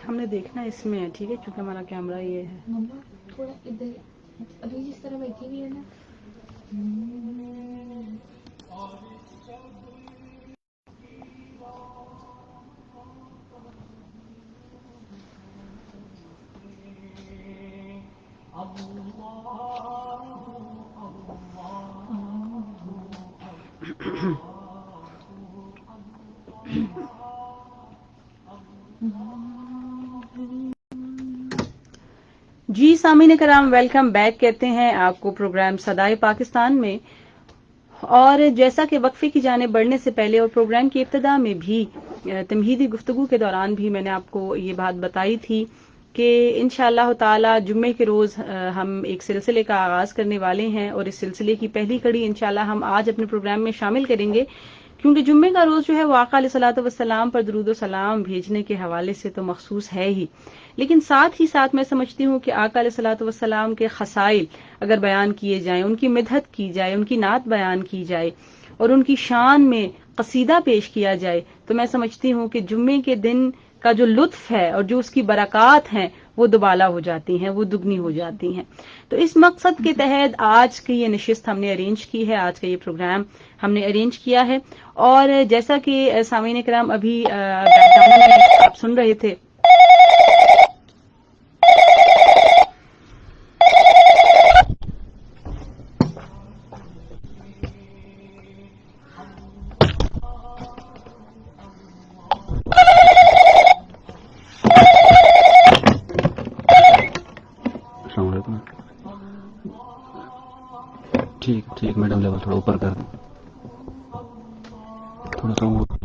ہم نے دیکھنا اس میں ہے، ٹھیک ہے، چونکہ ہمارا کیمرہ یہ ہے. مما تھوڑا ادھر ابھی جس طرح بیٹھی ہوئی ہے نا. جی سامعین کرام، ویلکم بیک کہتے ہیں آپ کو پروگرام صدائے پاکستان میں. اور جیسا کہ وقفے کی جانب بڑھنے سے پہلے اور پروگرام کی ابتدا میں بھی تمہیدی گفتگو کے دوران بھی میں نے آپ کو یہ بات بتائی تھی کہ انشاءاللہ تعالی جمعے کے روز ہم ایک سلسلے کا آغاز کرنے والے ہیں، اور اس سلسلے کی پہلی کڑی انشاءاللہ ہم آج اپنے پروگرام میں شامل کریں گے، کیونکہ جمعے کا روز جو ہے وہ آقا علیہ الصلوۃ والسلام پر درود و سلام بھیجنے کے حوالے سے تو مخصوص ہے ہی، لیکن ساتھ ہی ساتھ میں سمجھتی ہوں کہ آقا علیہ الصلوۃ والسلام کے خصائل اگر بیان کیے جائیں، ان کی مدحت کی جائے، ان کی نعت بیان کی جائے اور ان کی شان میں قصیدہ پیش کیا جائے، تو میں سمجھتی ہوں کہ جمعے کے دن کا جو لطف ہے اور جو اس کی برکات ہیں وہ دوبالا ہو جاتی ہیں، وہ دگنی ہو جاتی ہیں. تو اس مقصد کے تحت آج کی یہ نشست ہم نے ارینج کی ہے، آج کا یہ پروگرام ہم نے ارینج کیا ہے. اور جیسا کہ سامعین کرام ابھی بیک گراؤنڈ میں آپ سن رہے تھے، ٹھیک میڈم، لیول تھوڑا اوپر کر دیں، تھوڑا سا اوپر.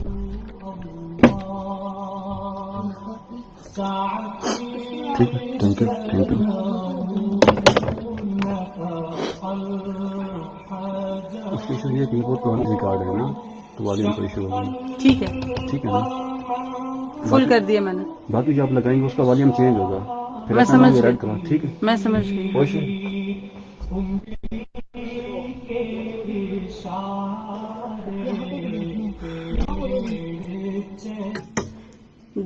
ٹھیک ہے، تھینک یو. اس کی ایشو یہ کہ وہ پرانا ریکارڈ ہے نا، تو والیوم کا ایشو ہے. ٹھیک ہے، ٹھیک ہے نا، فل کر دیا میں نے. باقی جو آپ لگائیں گے اس کا والیوم چینج ہوگا، پھر میں اپنا نام سمجھ یہ گئی، ایڈ کرنا. ٹھیک ہے، میں سمجھ گئی. خوش ہے. یہاں پہ نہیں بیٹھنا ہے، یہاں ادھر نہیں.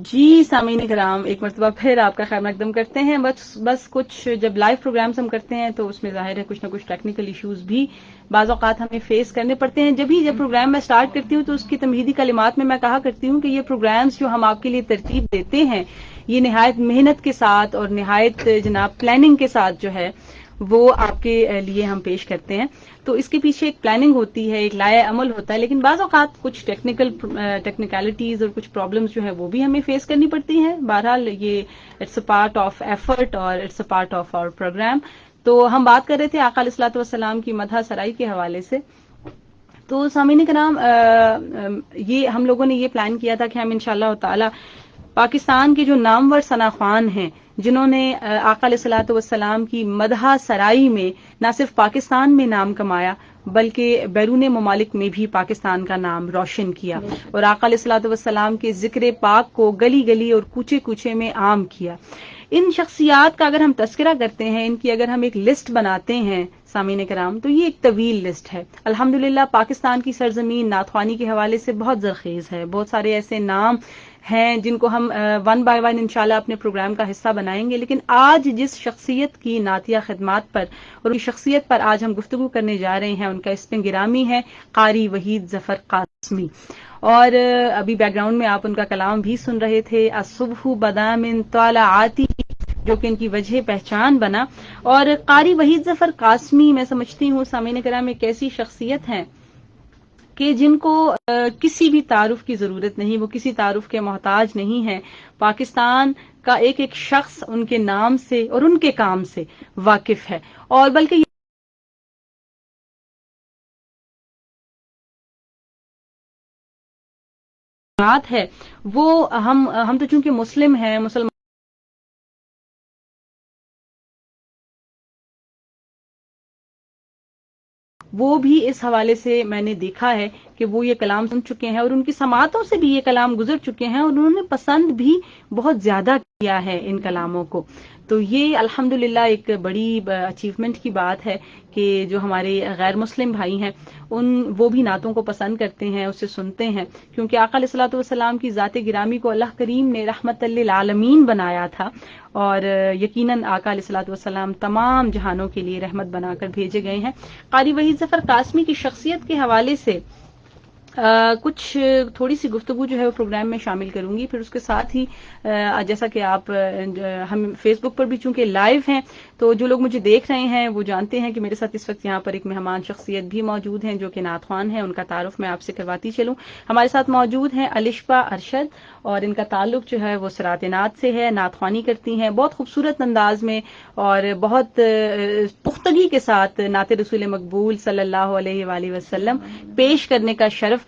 جی سامعین کرام، ایک مرتبہ پھر آپ کا خیر مقدم کرتے ہیں. بس کچھ جب لائیو پروگرامز ہم کرتے ہیں تو اس میں ظاہر ہے کچھ نہ کچھ ٹیکنیکل ایشوز بھی بعض اوقات ہمیں فیس کرنے پڑتے ہیں. جب پروگرام میں سٹارٹ کرتی ہوں تو اس کی تمہیدی کلمات میں کہا کرتی ہوں کہ یہ پروگرامز جو ہم آپ کے لیے ترتیب دیتے ہیں یہ نہایت محنت کے ساتھ اور نہایت جناب پلاننگ کے ساتھ جو ہے وہ آپ کے لیے ہم پیش کرتے ہیں. تو اس کے پیچھے ایک پلاننگ ہوتی ہے، ایک لائحہ عمل ہوتا ہے، لیکن بعض اوقات کچھ ٹیکنیکلٹیز اور کچھ پرابلمز جو ہے وہ بھی ہمیں فیس کرنی پڑتی ہیں. بہرحال یہ it's a part of effort اور it's a part of our program. تو ہم بات کر رہے تھے آقا علیہ الصلوۃ والسلام کی مدح سرائی کے حوالے سے. تو سامعین کرام، یہ ہم لوگوں نے یہ پلان کیا تھا کہ ہم انشاءاللہ تعالی پاکستان کے جو نامور ثناخوان ہیں جنہوں نے آقا علیہ الصلوۃ والسلام کی مدح سرائی میں نہ صرف پاکستان میں نام کمایا بلکہ بیرون ممالک میں بھی پاکستان کا نام روشن کیا اور آقا علیہ الصلوۃ والسلام کے ذکر پاک کو گلی گلی اور کوچے کوچے میں عام کیا. ان شخصیات کا اگر ہم تذکرہ کرتے ہیں، ان کی اگر ہم ایک لسٹ بناتے ہیں سامعین کرام، تو یہ ایک طویل لسٹ ہے. الحمدللہ پاکستان کی سرزمین نعت خوانی کے حوالے سے بہت زرخیز ہے. بہت سارے ایسے نام ہیں جن کو ہم ون بائی ون انشاءاللہ اپنے پروگرام کا حصہ بنائیں گے، لیکن آج جس شخصیت کی نعتیہ خدمات پر اور اس شخصیت پر آج ہم گفتگو کرنے جا رہے ہیں ان کا اسم گرامی ہے قاری وحید ظفر قاسمی. اور ابھی بیک گراؤنڈ میں آپ ان کا کلام بھی سن رہے تھے، الصبح بدا من طالعاتی، جو کہ ان کی وجہ پہچان بنا. اور قاری وحید ظفر قاسمی میں سمجھتی ہوں سامعین کرام ایک ایسی شخصیت ہیں کہ جن کو کسی بھی تعارف کی ضرورت نہیں، وہ کسی تعارف کے محتاج نہیں ہیں. پاکستان کا ایک ایک شخص ان کے نام سے اور ان کے کام سے واقف ہے، اور بلکہ بات ہے وہ ہم تو چونکہ مسلم ہیں، مسلمان وہ بھی اس حوالے سے میں نے دیکھا ہے کہ وہ یہ کلام سن چکے ہیں اور ان کی سماعتوں سے بھی یہ کلام گزر چکے ہیں اور انہوں نے پسند بھی بہت زیادہ کیا ہے ان کلاموں کو. تو یہ الحمدللہ ایک بڑی اچیومنٹ کی بات ہے کہ جو ہمارے غیر مسلم بھائی ہیں وہ بھی نعتوں کو پسند کرتے ہیں, اسے سنتے ہیں, کیونکہ آقا علیہ الصلوۃ والسلام کی ذات گرامی کو اللہ کریم نے رحمت للعالمین بنایا تھا, اور یقیناً آقا علیہ الصلوۃ والسلام تمام جہانوں کے لیے رحمت بنا کر بھیجے گئے ہیں. قاری وحید ظفر قاسمی کی شخصیت کے حوالے سے کچھ تھوڑی سی گفتگو جو ہے وہ پروگرام میں شامل کروں گی. پھر اس کے ساتھ ہی جیسا کہ آپ ہم فیس بک پر بھی چونکہ لائیو ہیں تو جو لوگ مجھے دیکھ رہے ہیں وہ جانتے ہیں کہ میرے ساتھ اس وقت یہاں پر ایک مہمان شخصیت بھی موجود ہیں جو کہ نعت خوان ہیں. ان کا تعارف میں آپ سے کرواتی چلوں. ہمارے ساتھ موجود ہیں الشبہ ارشد, اور ان کا تعلق جو ہے وہ صراط نعت سے ہے. نعت خوانی کرتی ہیں بہت خوبصورت انداز میں اور بہت پختگی کے ساتھ نعت رسول مقبول صلی اللہ علیہ وآلہ وسلم پیش کرنے کا شرف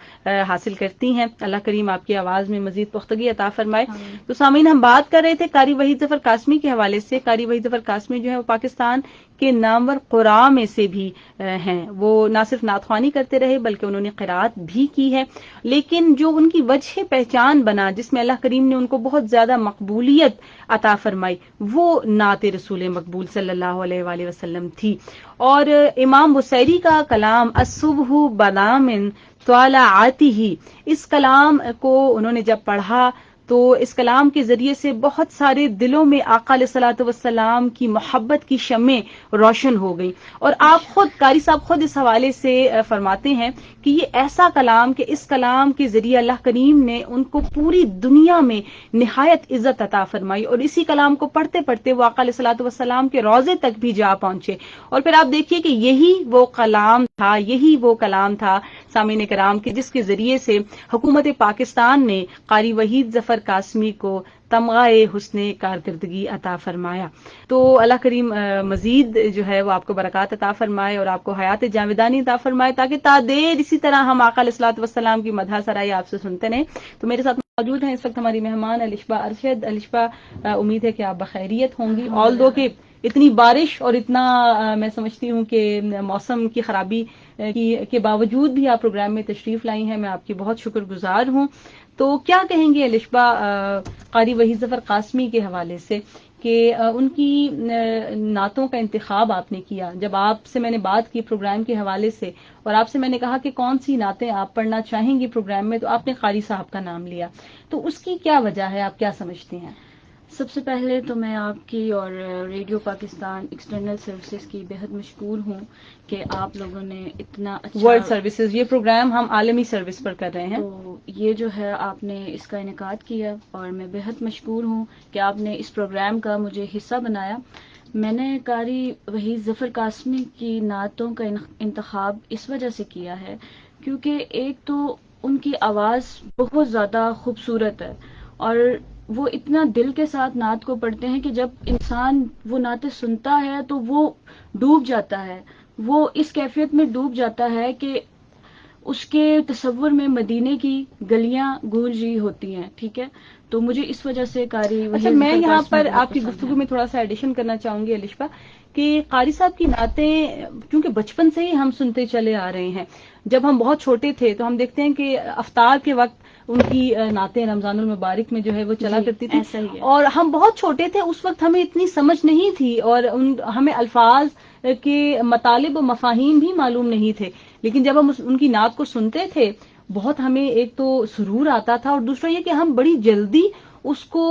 حاصل کرتی ہیں. اللہ کریم آپ کی آواز میں مزید پختگی عطا فرمائے. تو سامعین, ہم بات کر رہے تھے قاری وحید ظفر قاسمی کے حوالے سے. قاری وحید ظفر قاسمی جو ہے وہ پاکستان کے نامور قراء میں سے بھی ہیں. وہ نہ صرف نعت خوانی کرتے رہے بلکہ انہوں نے قرات بھی کی ہے, لیکن جو ان کی وجہ پہچان بنا جس میں اللہ کریم نے ان کو بہت زیادہ مقبولیت عطا فرمائی وہ نعت رسول مقبول صلی اللہ علیہ وآلہ وسلم تھی. اور امام بصیری کا کلام الصبح بدامن طالعاته, اس کلام کو انہوں نے جب پڑھا تو اس کلام کے ذریعے سے بہت سارے دلوں میں آقا علیہ الصلوۃ والسلام کی محبت کی شمعیں روشن ہو گئی. اور آپ خود قاری صاحب خود اس حوالے سے فرماتے ہیں کہ یہ ایسا کلام کہ اس کلام کے ذریعے اللہ کریم نے ان کو پوری دنیا میں نہایت عزت عطا فرمائی, اور اسی کلام کو پڑھتے پڑھتے وہ آقا علیہ الصلوۃ والسلام کے روضے تک بھی جا پہنچے. اور پھر آپ دیکھیے کہ یہی وہ کلام تھا سامعین کرام کہ جس کے ذریعے سے حکومت پاکستان نے قاری وحید ظفر قاسمی کو تمغہ حسن کارکردگی عطا فرمایا. تو اللہ کریم مزید جو ہے وہ آپ کو برکات عطا فرمائے اور آپ کو حیات جاودانی عطا فرمائے, تاکہ تا دیر اسی طرح ہم آقا علیہ الصلوۃ والسلام کی مدح سرائی آپ سے سنتے رہیں. تو میرے ساتھ موجود ہیں اس وقت ہماری مہمان الشبہ ارشد. الشبہ, امید ہے کہ آپ بخیریت ہوں گی, آل دو کہ اتنی بارش اور اتنا میں سمجھتی ہوں کہ موسم کی خرابی کے باوجود بھی آپ پروگرام میں تشریف لائی ہیں. میں آپ کی بہت شکر گزار ہوں. تو کیا کہیں گے الشبہ قاری وحید ظفر قاسمی کے حوالے سے کہ ان کی نعتوں کا انتخاب آپ نے کیا؟ جب آپ سے میں نے بات کی پروگرام کے حوالے سے اور آپ سے میں نے کہا کہ کون سی نعتیں آپ پڑھنا چاہیں گی پروگرام میں, تو آپ نے قاری صاحب کا نام لیا. تو اس کی کیا وجہ ہے, آپ کیا سمجھتے ہیں؟ سب سے پہلے تو میں آپ کی اور ریڈیو پاکستان ایکسٹرنل سروسز کی بہت مشکور ہوں کہ آپ لوگوں نے اتنا اچھا ورلڈ سروسز, یہ پروگرام ہم عالمی سروس پر کر رہے ہیں, تو یہ جو ہے آپ نے اس کا انعقاد کیا اور میں بہت مشکور ہوں کہ آپ نے اس پروگرام کا مجھے حصہ بنایا. میں نے قاری وحید ظفر قاسمی کی نعتوں کا انتخاب اس وجہ سے کیا ہے کیونکہ ایک تو ان کی آواز بہت زیادہ خوبصورت ہے, اور وہ اتنا دل کے ساتھ نعت کو پڑھتے ہیں کہ جب انسان وہ نعتیں سنتا ہے تو وہ ڈوب جاتا ہے, وہ اس کیفیت میں ڈوب جاتا ہے کہ اس کے تصور میں مدینے کی گلیاں گونج رہی ہوتی ہیں. ٹھیک ہے, تو مجھے اس وجہ سے قاری اچھا, میں یہاں پر آپ کی گفتگو میں تھوڑا سا ایڈیشن کرنا چاہوں گی الشبہ کہ قاری صاحب کی نعتیں کیونکہ بچپن سے ہی ہم سنتے چلے آ رہے ہیں. جب ہم بہت چھوٹے تھے تو ہم دیکھتے ہیں کہ افطار کے وقت ان کی نعتیں رمضان المبارک میں جو ہے وہ چلا کرتی تھی, اور ہم بہت چھوٹے تھے اس وقت, ہمیں اتنی سمجھ نہیں تھی اور ہمیں الفاظ کے مطالب و مفاہیم بھی معلوم نہیں تھے. لیکن جب ہم ان کی نعت کو سنتے تھے بہت ہمیں ایک تو سرور آتا تھا, اور دوسرا یہ کہ ہم بڑی جلدی اس کو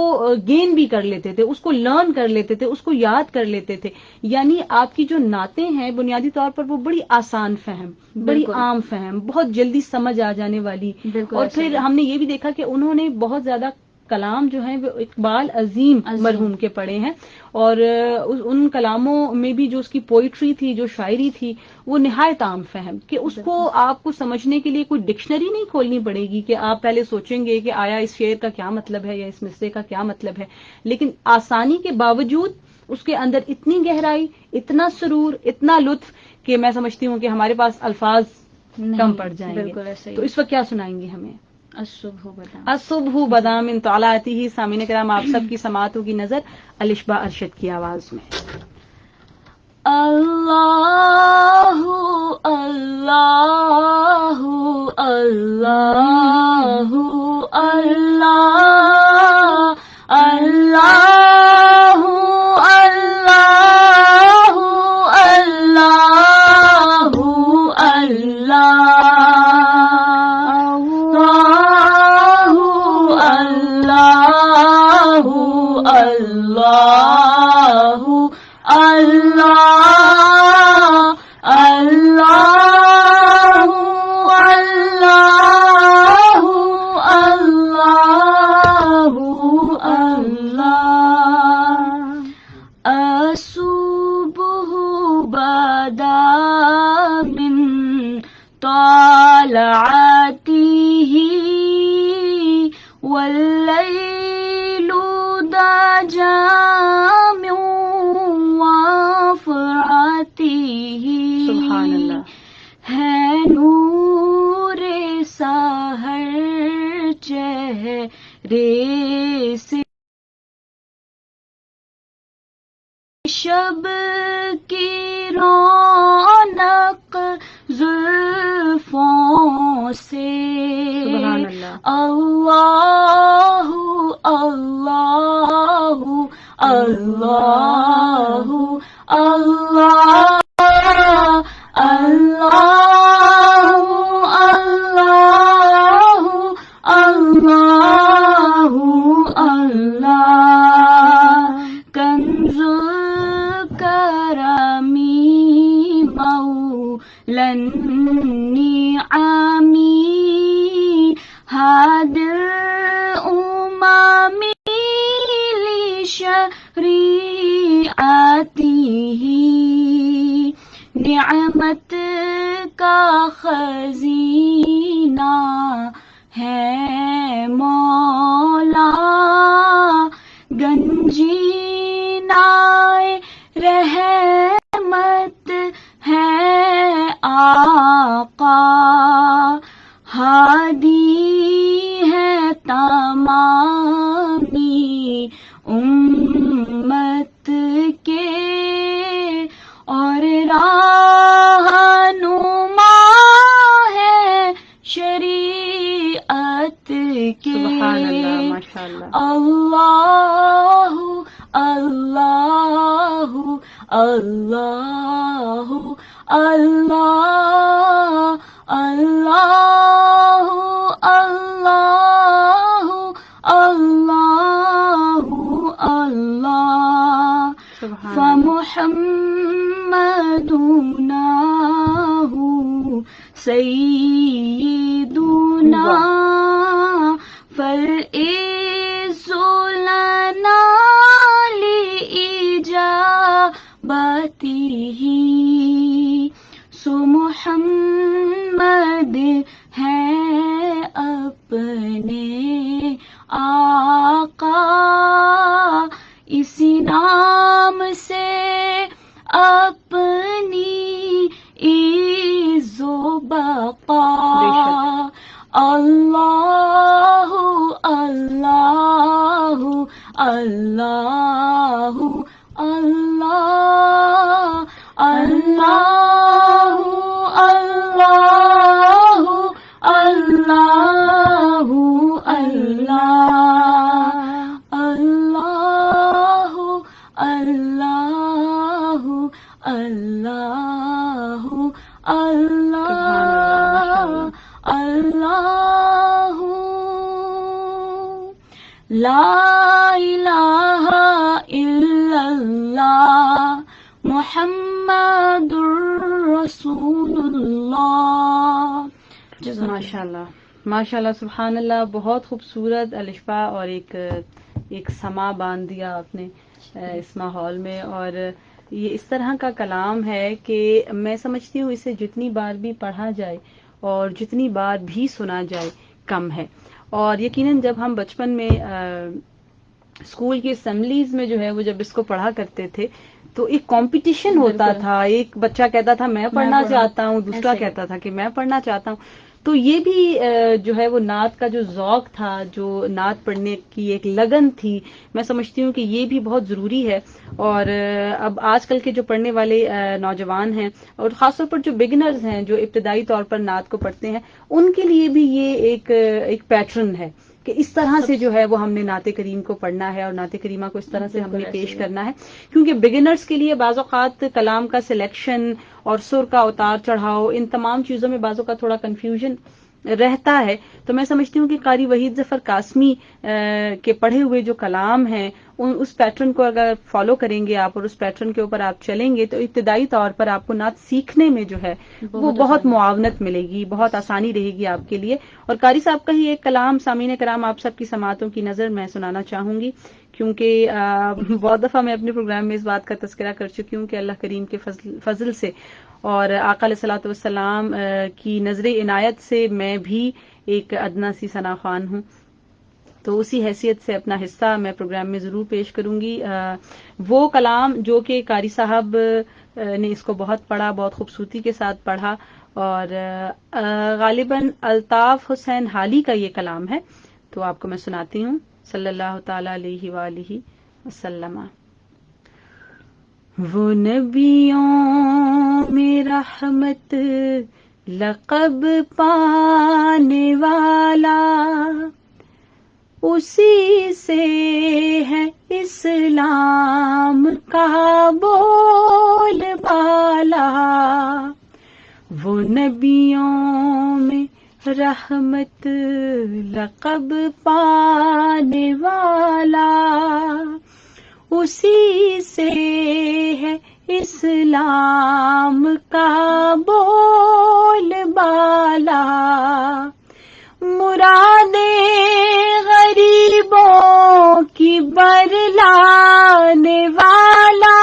گین بھی کر لیتے تھے, اس کو لرن کر لیتے تھے, اس کو یاد کر لیتے تھے. یعنی آپ کی جو نعتیں ہیں بنیادی طور پر وہ بڑی آسان فہم, بڑی عام فہم, بہت جلدی سمجھ آ جانے والی. اور پھر ہم نے یہ بھی دیکھا کہ انہوں نے بہت زیادہ کلام جو ہیں وہ اقبال عظیم مرحوم کے پڑھے ہیں, اور ان کلاموں میں بھی جو اس کی پوئٹری تھی, جو شاعری تھی, وہ نہایت عام فہم کہ اس کو آپ کو سمجھنے کے لیے کوئی ڈکشنری نہیں کھولنی پڑے گی کہ آپ پہلے سوچیں گے کہ آیا اس شعر کا کیا مطلب ہے یا اس مصرے کا کیا مطلب ہے, لیکن آسانی کے باوجود اس کے اندر اتنی گہرائی, اتنا سرور, اتنا لطف کہ میں سمجھتی ہوں کہ ہمارے پاس الفاظ کم پڑ جائیں گے. تو اس وقت کیا سنائیں گی ہمیں؟ الصبح بدام طالعته. سامعین کرام, آپ سب کی سماعت ہوگی نظر الشبہ ارشد کی آواز میں. اللہ اللہ اللہ اللہ اللہ من طالعته والليل ضاجع من وفرته سبحان اللہ. ہے نور سحر چہرے سے شب کی رونق زلفوں سے. سبحان اللہ. اللہ اللہ اللہ اللہ اللہ اللہ اللہ کنز کرمی مولا النعمی ہاد الامم لشریعته نعمت کا خزینہ ہے مولا گنجینائے رحمت ہے آقا ہادی ہے تمامی امت کے اور رہنما ہے شریعت کے. سبحان اللہ. ماشاء اللہ. اللہ اللہ اللہ اللہ اللہ اللہ اللہ اللہ فمحمدنا سیدنا فالعز لنا لإجابته سو محمد ہے اپنے آقا اسی نام سے اپنی عز و بقا. اللہ اللہ اللہ اللہ اللہ اللہ اللہ اللہ اللہ اللہ اللہ اللہ لا الہ الا اللہ محمد رسول اللہ. ماشاء اللہ ماشاء اللہ. سبحان اللہ. بہت خوبصورت الشفا اور ایک سما باندھ دیا آپ نے اس ماحول میں. اور یہ اس طرح کا کلام ہے کہ میں سمجھتی ہوں اسے جتنی بار بھی پڑھا جائے اور جتنی بار بھی سنا جائے کم ہے. اور یقیناً جب ہم بچپن میں اسکول کی اسمبلیز میں جو ہے وہ جب اس کو پڑھا کرتے تھے تو ایک کمپٹیشن ہوتا تھا. ایک بچہ کہتا تھا میں پڑھنا چاہتا ہوں, دوسرا کہتا تھا کہ میں پڑھنا چاہتا ہوں. تو یہ بھی جو ہے وہ نعت کا جو ذوق تھا, جو نعت پڑھنے کی ایک لگن تھی, میں سمجھتی ہوں کہ یہ بھی بہت ضروری ہے. اور اب آج کل کے جو پڑھنے والے نوجوان ہیں اور خاص طور پر جو بگنرز ہیں جو ابتدائی طور پر نعت کو پڑھتے ہیں, ان کے لیے بھی یہ ایک پیٹرن ہے کہ اس طرح سے جو ہے وہ ہم نے نعت کریم کو پڑھنا ہے اور نعت کریمہ کو اس طرح سے ہم نے پیش کرنا ہے. کیونکہ بگنرز کے لیے بعض اوقات کلام کا سلیکشن اور سر کا اتار چڑھاؤ ان تمام چیزوں میں بعض اوقات تھوڑا کنفیوژن رہتا ہے. تو میں سمجھتی ہوں کہ قاری وحید ظفر قاسمی کے پڑھے ہوئے جو کلام ہیں اس پیٹرن کو اگر فالو کریں گے آپ اور اس پیٹرن کے اوپر آپ چلیں گے تو ابتدائی طور پر آپ کو نعت سیکھنے میں جو ہے وہ بہت معاونت ملے گی, بہت آسانی رہے گی آپ کے لیے. اور قاری صاحب کا ہی ایک کلام سامعین کرام آپ سب کی سماعتوں کی نظر میں سنانا چاہوں گی, کیونکہ بہت دفعہ میں اپنے پروگرام میں اس بات کا تذکرہ کر چکی ہوں کہ اللہ کریم کے فضل سے اور آقا علیہ الصلوۃ والسلام کی نظر عنایت سے میں بھی ایک ادنا سی ثنا خوان ہوں، تو اسی حیثیت سے اپنا حصہ میں پروگرام میں ضرور پیش کروں گی. وہ کلام جو کہ قاری صاحب نے اس کو بہت پڑھا، بہت خوبصورتی کے ساتھ پڑھا، اور غالباً الطاف حسین حالی کا یہ کلام ہے، تو آپ کو میں سناتی ہوں. صلی اللہ تعالی علیہ وآلہ وسلم. وہ نبیوں میں رحمت لقب پانے والا، اسی سے ہے اسلام کا بول بالا. وہ نبیوں میں رحمت لقب پانے والا، اسی سے ہے اسلام کا بول بالا. مرادیں غریبوں کی برلانے والا،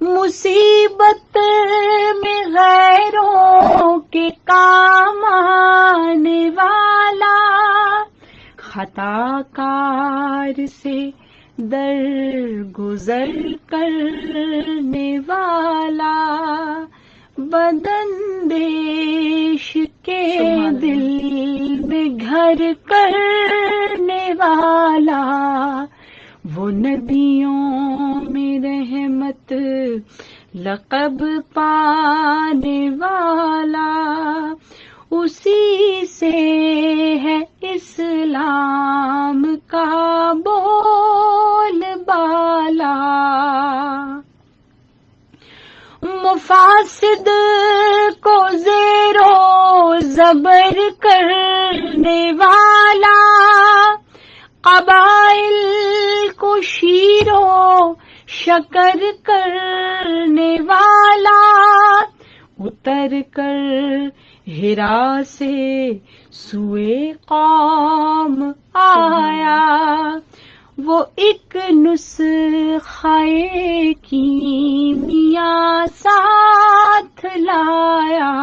مصیبت میں غیروں کے کام آنے والا، خطا کار سے درگزر کرنے والا، بداندیش کے دل میں گھر کرنے والا. وہ نبیوں میں رحمت لقب پانے والا، اسی سے ہے اسلام کا بول بالا. مفاسد کو زیر و زبر کرنے والا، قبائل کو شیر و شکر کرنے والا، اتر کر ہرا سے سوئے قوم آیا، وہ ایک نسخہ کیمیا ساتھ لایا.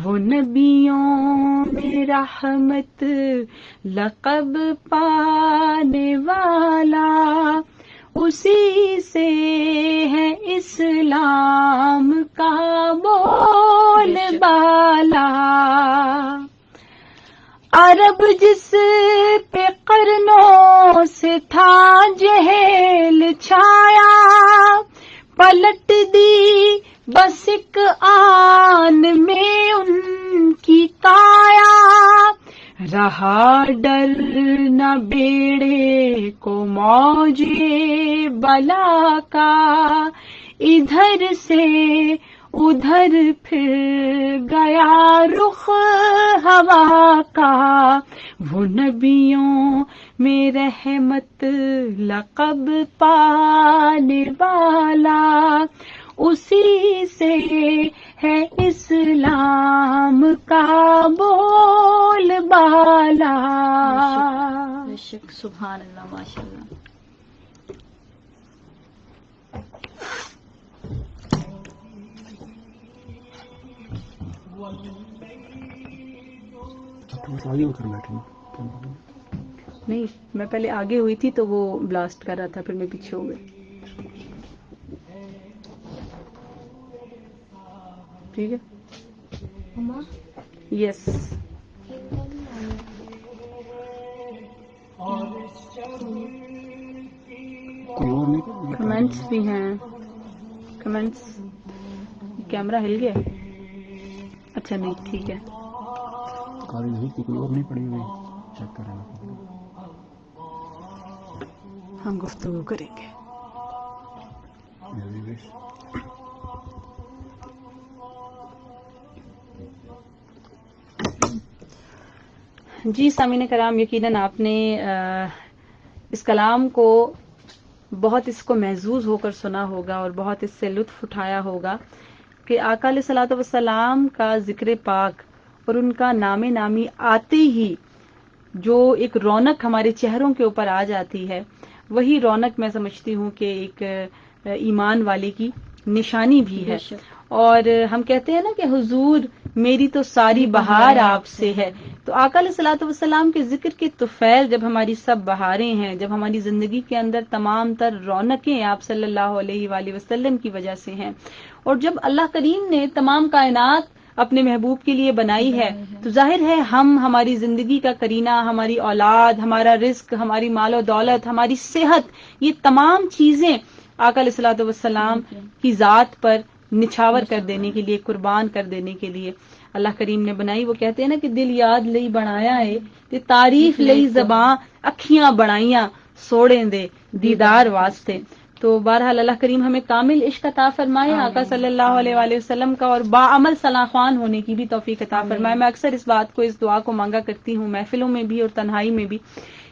وہ نبیوں میں رحمت لقب پانے والا، اسی سے ہے اسلام کا بول بالا. عرب جس پہ قرنوں سے تھا جہل چھایا، پلٹ دی بس ایک آن میں ان کی کایا. رہا ڈر نہ بیڑے کو موجے بلا کا، ادھر سے ادھر پھر گیا رخ ہوا کا. وہ نبیوں میں رحمت لقب پانے والا، اسی سے ہے اسلام کا بول بالا. بے شک، سبحان اللہ، ماشاء اللہ. نہیں، میں پہلے آگے ہوئی تھی تو وہ بلاسٹ کر رہا تھا، پھر میں پیچھے ہو گئی. ٹھیک ہے، یس. کمنٹس بھی ہیں، کمنٹس. کیمرہ ہل گیا؟ اچھا نہیں، ٹھیک ہے. کوئی اور نہیں پڑی ہوئی، چیک کریں. ہم گفتگو کریں گے. جی سامعین کرام، یقیناً آپ نے اس کلام کو بہت اس کو محظوظ ہو کر سنا ہوگا اور بہت اس سے لطف اٹھایا ہوگا کہ آقا علیہ الصلوۃ والسلام کا ذکر پاک اور ان کا نام نامی آتے ہی جو ایک رونق ہمارے چہروں کے اوپر آ جاتی ہے، وہی رونق میں سمجھتی ہوں کہ ایک ایمان والے کی نشانی بھی ہے. اور ہم کہتے ہیں نا کہ حضور میری تو ساری بہار آپ سے ہے. تو آقا علیہ الصلوۃ والسلام کے ذکر کے طفیل جب ہماری سب بہاریں ہیں، جب ہماری زندگی کے اندر تمام تر رونقیں آپ صلی اللہ علیہ وآلہ وسلم کی وجہ سے ہیں، اور جب اللہ کریم نے تمام کائنات اپنے محبوب کے لیے بنائی ہے تو ظاہر ہے ہماری زندگی کا کرینہ، ہماری اولاد، ہمارا رزق، ہماری مال و دولت، ہماری صحت، یہ تمام چیزیں آقا علیہ الصلوۃ والسلام کی ذات پر نچھاور کر دینے کے لیے، قربان کر دینے کے لیے اللہ کریم نے بنائی. وہ کہتے ہیں نا کہ دل یاد لئی بنایا ہے، تے تعریف لئی زباں، اکھیاں بنائیاں سوڑیں دے دیدار واسطے. تو بہرحال اللہ کریم ہمیں کامل عشق عطا فرمائے آقا صلی اللہ علیہ وآلہ وسلم کا، اور باعمل صلاحوان ہونے کی بھی توفیق عطا فرمائے. میں اکثر اس بات کو، اس دعا کو مانگا کرتی ہوں محفلوں میں بھی اور تنہائی میں بھی،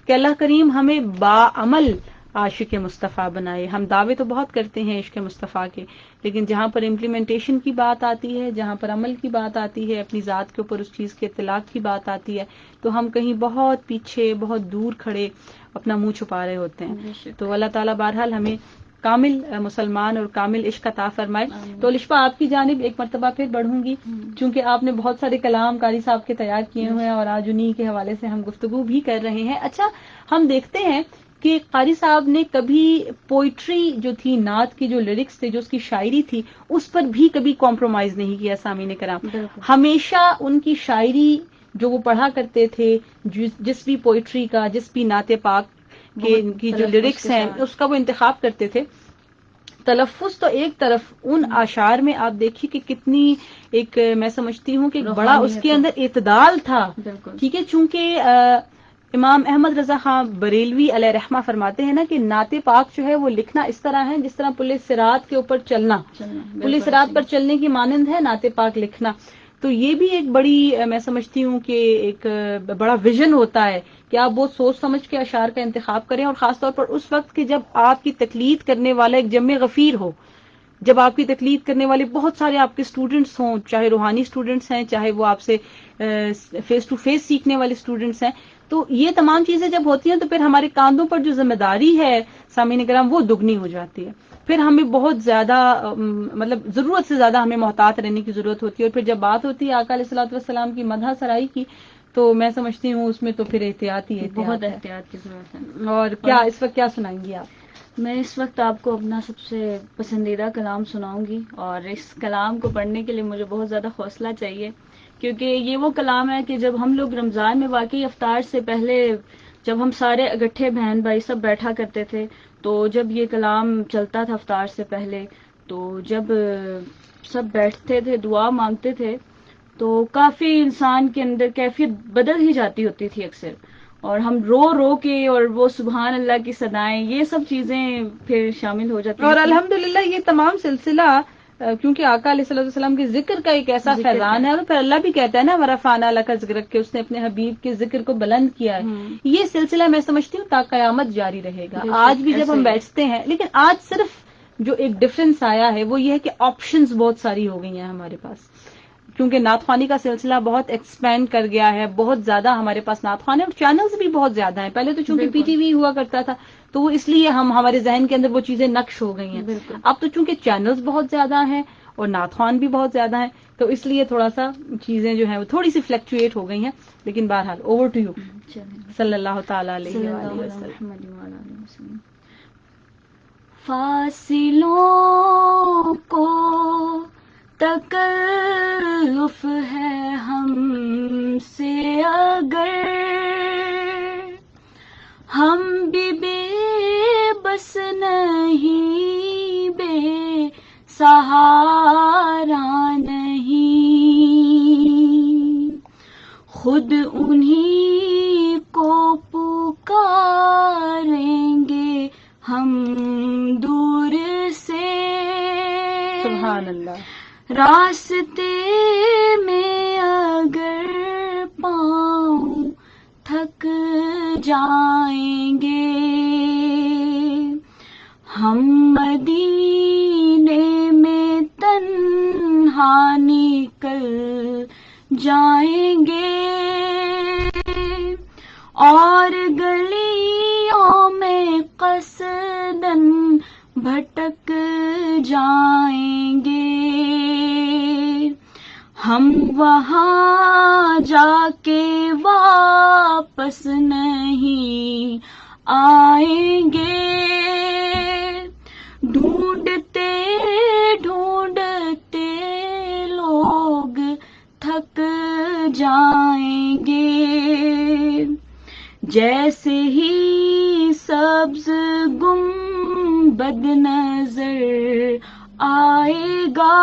کہ اللہ کریم ہمیں باعمل عاشق مصطفیٰ بنائے. ہم دعوے تو بہت کرتے ہیں عشق مصطفیٰ کے، لیکن جہاں پر امپلیمنٹیشن کی بات آتی ہے، جہاں پر عمل کی بات آتی ہے، اپنی ذات کے اوپر اس چیز کے اطلاق کی بات آتی ہے، تو ہم کہیں بہت پیچھے، بہت دور کھڑے اپنا منہ چھپا رہے ہوتے ہیں. تو اللہ تعالیٰ بہرحال ہمیں کامل مسلمان اور کامل عشق عطا فرمائے. تو لشپا آپ کی جانب ایک مرتبہ پھر بڑھوں گی، چونکہ آپ نے بہت سارے کلام قاری صاحب کے تیار کیے ہوئے ہیں اور آج انہی کے حوالے سے ہم گفتگو بھی کر رہے ہیں. اچھا، ہم دیکھتے ہیں کہ قاری صاحب نے کبھی پوئٹری جو تھی، نعت کی جو لیرکس تھے، جو اس کی شاعری تھی، اس پر بھی کبھی کمپرومائز نہیں کیا. سامعین کرام، ہمیشہ ان کی شاعری جو وہ پڑھا کرتے تھے، جس بھی پوئٹری کا، جس بھی نعت پاک کی جو لیرکس ہیں اس کا وہ انتخاب کرتے تھے. تلفظ تو ایک طرف، ان اشعار میں آپ دیکھیے کہ کتنی ایک، میں سمجھتی ہوں کہ بڑا اس کے اندر اعتدال تھا. ٹھیک ہے، چونکہ امام احمد رضا خان بریلوی علیہ رحمہ فرماتے ہیں نا کہ نعت پاک جو ہے وہ لکھنا اس طرح ہے جس طرح پل صراط کے اوپر چلنا، پل صراط پر چلنے کی مانند ہے نعت پاک لکھنا. تو یہ بھی ایک بڑی، میں سمجھتی ہوں کہ ایک بڑا ویژن ہوتا ہے کہ آپ بہت سوچ سمجھ کے اشعار کا انتخاب کریں، اور خاص طور پر اس وقت کہ جب آپ کی تقلید کرنے والا ایک جم غفیر ہو، جب آپ کی تقلید کرنے والے بہت سارے آپ کے اسٹوڈنٹس ہوں، چاہے روحانی اسٹوڈنٹس ہیں، چاہے وہ آپ سے فیس ٹو فیس سیکھنے والے اسٹوڈنٹس ہیں. تو یہ تمام چیزیں جب ہوتی ہیں تو پھر ہمارے کاندھوں پر جو ذمہ داری ہے سامعین کرام وہ دگنی ہو جاتی ہے. پھر ہمیں بہت زیادہ، مطلب ضرورت سے زیادہ ہمیں محتاط رہنے کی ضرورت ہوتی ہے. اور پھر جب بات ہوتی ہے آقا علیہ الصلوۃ والسلام کی مدح سرائی کی، تو میں سمجھتی ہوں اس میں تو پھر احتیاط ہی بہت ہے. احتیاط کی ضرورت ہے. اور کیا اس وقت کیا سنائیں گی آپ؟ میں اس وقت آپ کو اپنا سب سے پسندیدہ کلام سناؤں گی، اور اس کلام کو پڑھنے کے لیے مجھے بہت زیادہ حوصلہ چاہیے، کیونکہ یہ وہ کلام ہے کہ جب ہم لوگ رمضان میں واقعی افطار سے پہلے، جب ہم سارے اکٹھے بہن بھائی سب بیٹھا کرتے تھے، تو جب یہ کلام چلتا تھا افطار سے پہلے، تو جب سب بیٹھتے تھے دعا مانگتے تھے تو کافی انسان کے اندر کیفیت بدل ہی جاتی ہوتی تھی اکثر، اور ہم رو رو کے، اور وہ سبحان اللہ کی صدائیں، یہ سب چیزیں پھر شامل ہو جاتی اور تھیں. الحمدللہ یہ تمام سلسلہ کیونکہ آقا علیہ الصلوۃ والسلام کے ذکر کا ایک ایسا فیضان ہے، اور پھر اللہ بھی کہتا ہے نا ورفعنا لک ذکرک، کہ اس نے اپنے حبیب کے ذکر کو بلند کیا ہے. یہ سلسلہ میں سمجھتی ہوں تا قیامت جاری رہے گا. آج بھی جب ہم بیٹھتے ہیں، لیکن آج صرف جو ایک ڈفرنس آیا ہے وہ یہ ہے کہ آپشنز بہت ساری ہو گئی ہیں ہمارے پاس، کیونکہ نعت خوانی کا سلسلہ بہت ایکسپینڈ کر گیا ہے، بہت زیادہ ہمارے پاس نعت خوان ہے، اور چینلز بھی بہت زیادہ ہیں. پہلے تو چونکہ پی ٹی وی ہوا کرتا تھا تو وہ اس لیے ہمارے ذہن کے اندر وہ چیزیں نقش ہو گئی ہیں. اب تو چونکہ چینلز بہت زیادہ ہیں اور نعت خوان بھی بہت زیادہ ہیں، تو اس لیے تھوڑا سا چیزیں جو ہیں وہ تھوڑی سی فلیکچویٹ ہو گئی ہیں. لیکن بہرحال اوور ٹو یو صلی اللہ تعالی علیہ وآلہ وسلم. فاصلوں کو تکلف ہے ہم سے اگر، ہم بھی بے بس نہیں، بے سہارا نہیں، خود انہی کو پکاریں گے ہم دور سے. سبحان اللہ. راستے میں اگر پاؤں تھک جائیں گے، ہم مدینے میں تنہا نکل جائیں گے، اور گلیوں میں قصداً بھٹک جائیں گے. ہم وہاں جا کے واپس نہیں آئیں گے، ڈھونڈتے ڈھونڈتے لوگ تھک جائیں گے، جیسے ہی سبز گنبد نظر آئے گا،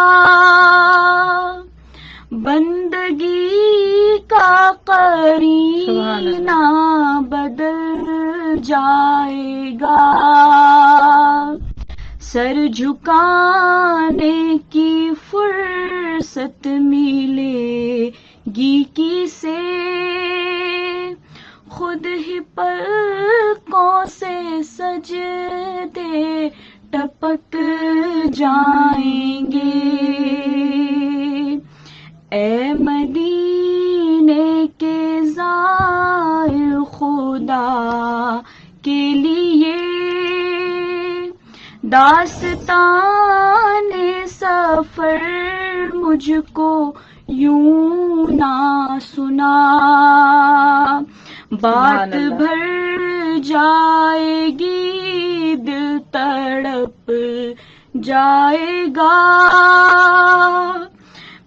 بندگی کا قرینہ بدل جائے گا، سر جھکانے کی فرصت ملے گی کسے، خود ہی پلکوں سے سجدے ٹپک جائیں گے، اے مدینے کے زائر خدا کے لیے داستان سفر مجھ کو یوں نہ سنا، بات بھر جائے گی دل تڑپ جائے گا،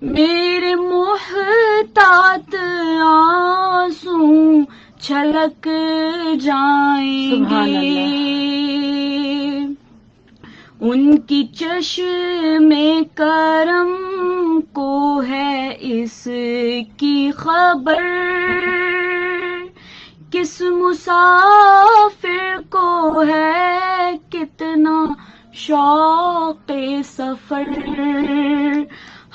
میرے محتاط آنسو چھلک جائیں گے، ان کی چشم کرم کو ہے اس کی خبر، کس مسافر کو ہے کتنا شوق سفر،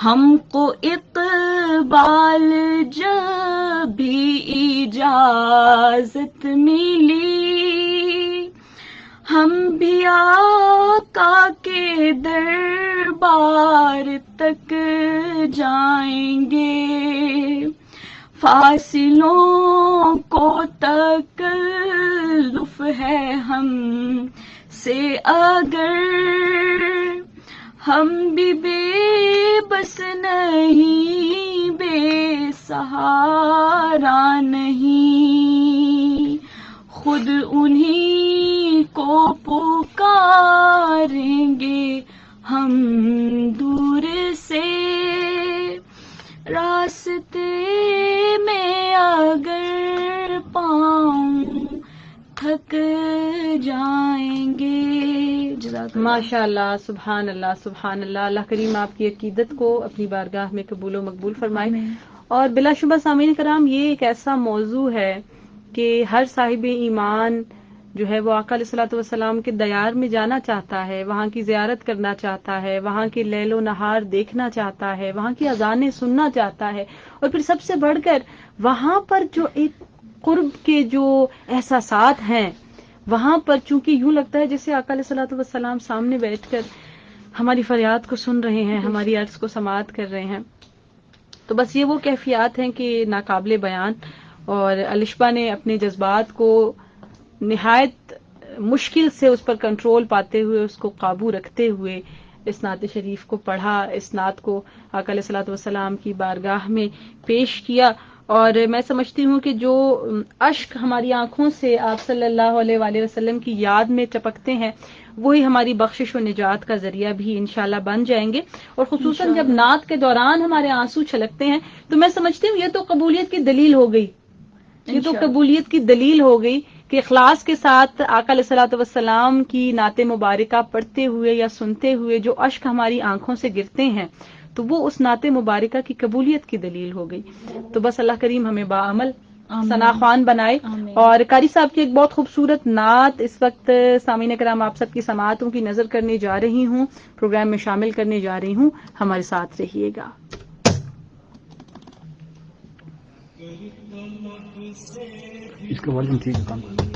ہم کو اقبال جب بھی اجازت ملی، ہم بھی آقا کے دربار تک جائیں گے، فاصلوں کو تکلف ہے ہم سے اگر، ہم بھی بے بس نہیں بے سہارا نہیں، خود انہی کو پکاریں گے ہم دور سے، راستے میں اگر پاؤں تھک جائیں گے۔ ماشاء اللہ، سبحان اللہ، سبحان اللہ۔ اللہ کریم آپ کی عقیدت کو اپنی بارگاہ میں قبول و مقبول فرمائے۔ اور بلا شبہ سامعین کرام، یہ ایک ایسا موضوع ہے کہ ہر صاحب ایمان جو ہے وہ آقا علیہ الصلوۃ والسلام کے دیار میں جانا چاہتا ہے، وہاں کی زیارت کرنا چاہتا ہے، وہاں کے لیل و نہار دیکھنا چاہتا ہے، وہاں کی اذانیں سننا چاہتا ہے، اور پھر سب سے بڑھ کر وہاں پر جو ایک قرب کے جو احساسات ہیں، وہاں پر چونکہ یوں لگتا ہے جیسے آقا علیہ الصلوۃ والسلام سامنے بیٹھ کر ہماری فریاد کو سن رہے ہیں، ہماری عرض کو سماعت کر رہے ہیں۔ تو بس یہ وہ کیفیات ہیں کہ ناقابل بیان، اور الشبہ نے اپنے جذبات کو نہایت مشکل سے اس پر کنٹرول پاتے ہوئے، اس کو قابو رکھتے ہوئے اس نعت شریف کو پڑھا، اس نعت کو آقا علیہ الصلوۃ والسلام کی بارگاہ میں پیش کیا۔ اور میں سمجھتی ہوں کہ جو اشک ہماری آنکھوں سے آپ صلی اللہ علیہ وآلہ وسلم کی یاد میں ٹپکتے ہیں، وہی ہماری بخشش و نجات کا ذریعہ بھی انشاءاللہ بن جائیں گے، اور خصوصاً جب نعت کے دوران ہمارے آنسو چھلکتے ہیں تو میں سمجھتی ہوں یہ تو قبولیت کی دلیل ہو گئی، یہ تو قبولیت کی دلیل ہو گئی کہ اخلاص کے ساتھ آقا علیہ الصلوۃ والسلام کی نعت مبارکہ پڑھتے ہوئے یا سنتے ہوئے جو اشک ہماری آنکھوں سے گرتے ہیں تو وہ اس نعت مبارکہ کی قبولیت کی دلیل ہو گئی۔ تو بس اللہ کریم ہمیں باعمل ثناخوان بنائے۔ اور قاری صاحب کی ایک بہت خوبصورت نعت اس وقت سامعین کرام آپ سب کی سماعتوں کی نظر کرنے جا رہی ہوں، پروگرام میں شامل کرنے جا رہی ہوں، ہمارے ساتھ رہیے گا۔ اس کا والیوم ٹھیک ہے کام کرتا ہے۔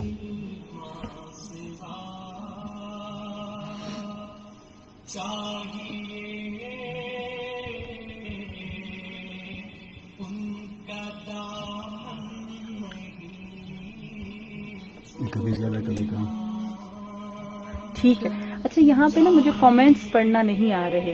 کبھی زیادہ کبھی کم۔ ٹھیک ہے، اچھا یہاں پہ نا مجھے کامنٹس پڑھنا نہیں آ رہے،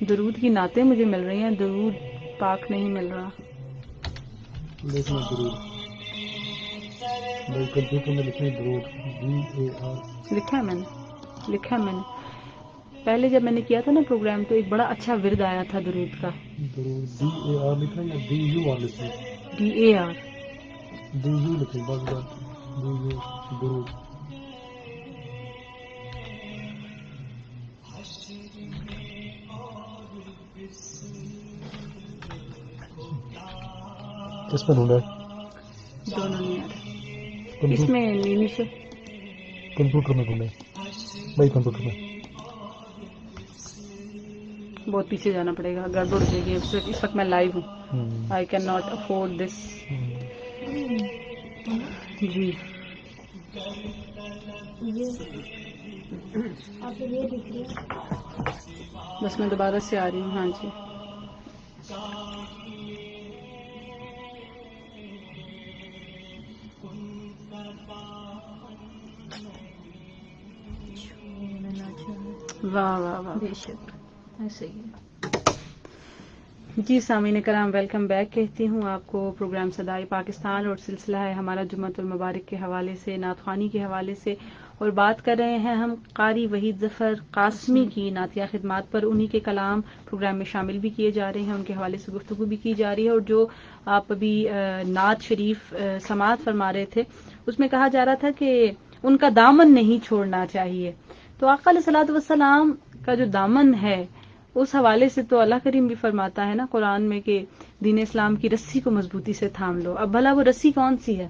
درود کی نعتیں مجھے مل رہی ہیں، درود پاک نہیں مل رہا. لکھنا درود بھائی، کمپیوٹر میں لکھنا درود DAR. لکھا ہے میں نے. پہلے جب میں نے کیا تھا نا پروگرام تو ایک بڑا اچھا ورد آیا تھا درود کا. درود DAR لکھنا یا DUR لکھنا؟ DAR. DU لکھیں بس بات DU درود. کس پہ ڈھونڈا ہے؟ دونوں نہیں آ رہے. اس میں نیچے کمپیوٹر میں ڈھونڈا ہے بھائی، کمپیوٹر میں. بہت پیچھے جانا پڑے گا، گڑبڑ ہو جائے گی. اس وقت میں لائیو ہوں. آئی کین ناٹ افورڈ دس. جی بس میں دوبارہ سے آ رہی ہوں. ہاں جی. واہ واہ واہ. بے شک ایسے ہی. جی سامعین کرام، ویلکم بیک کہتی ہوں آپ کو پروگرام صدائے پاکستان، اور سلسلہ ہے ہمارا جمعۃ المبارک کے حوالے سے، نعت خوانی کے حوالے سے، اور بات کر رہے ہیں ہم قاری وحید ظفر قاسمی کی نعتیہ خدمات پر. انہی کے کلام پروگرام میں شامل بھی کیے جا رہے ہیں، ان کے حوالے سے گفتگو بھی کی جا رہی ہے. اور جو آپ ابھی نعت شریف سماعت فرما رہے تھے، اس میں کہا جا رہا تھا کہ ان کا دامن نہیں چھوڑنا چاہیے. تو آقا علیہ الصلوۃ والسلام کا جو دامن ہے، اس حوالے سے تو اللہ کریم بھی فرماتا ہے نا قرآن میں کہ دین اسلام کی رسی کو مضبوطی سے تھام لو. اب بھلا وہ رسی کون سی ہے؟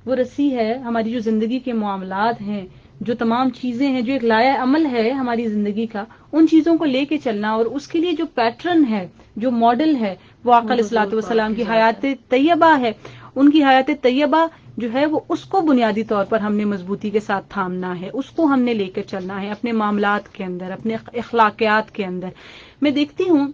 وہ رسی ہے ہماری جو زندگی کے معاملات ہیں، جو تمام چیزیں ہیں، جو ایک لائحہ عمل ہے ہماری زندگی کا، ان چیزوں کو لے کے چلنا. اور اس کے لیے جو پیٹرن ہے، جو ماڈل ہے، وہ آقا علیہ الصلوۃ والسلام کی حیات طیبہ ہے. ان کی حیات طیبہ جو ہے وہ اس کو بنیادی طور پر ہم نے مضبوطی کے ساتھ تھامنا ہے، اس کو ہم نے لے کر چلنا ہے اپنے معاملات کے اندر، اپنے اخلاقیات کے اندر. میں دیکھتی ہوں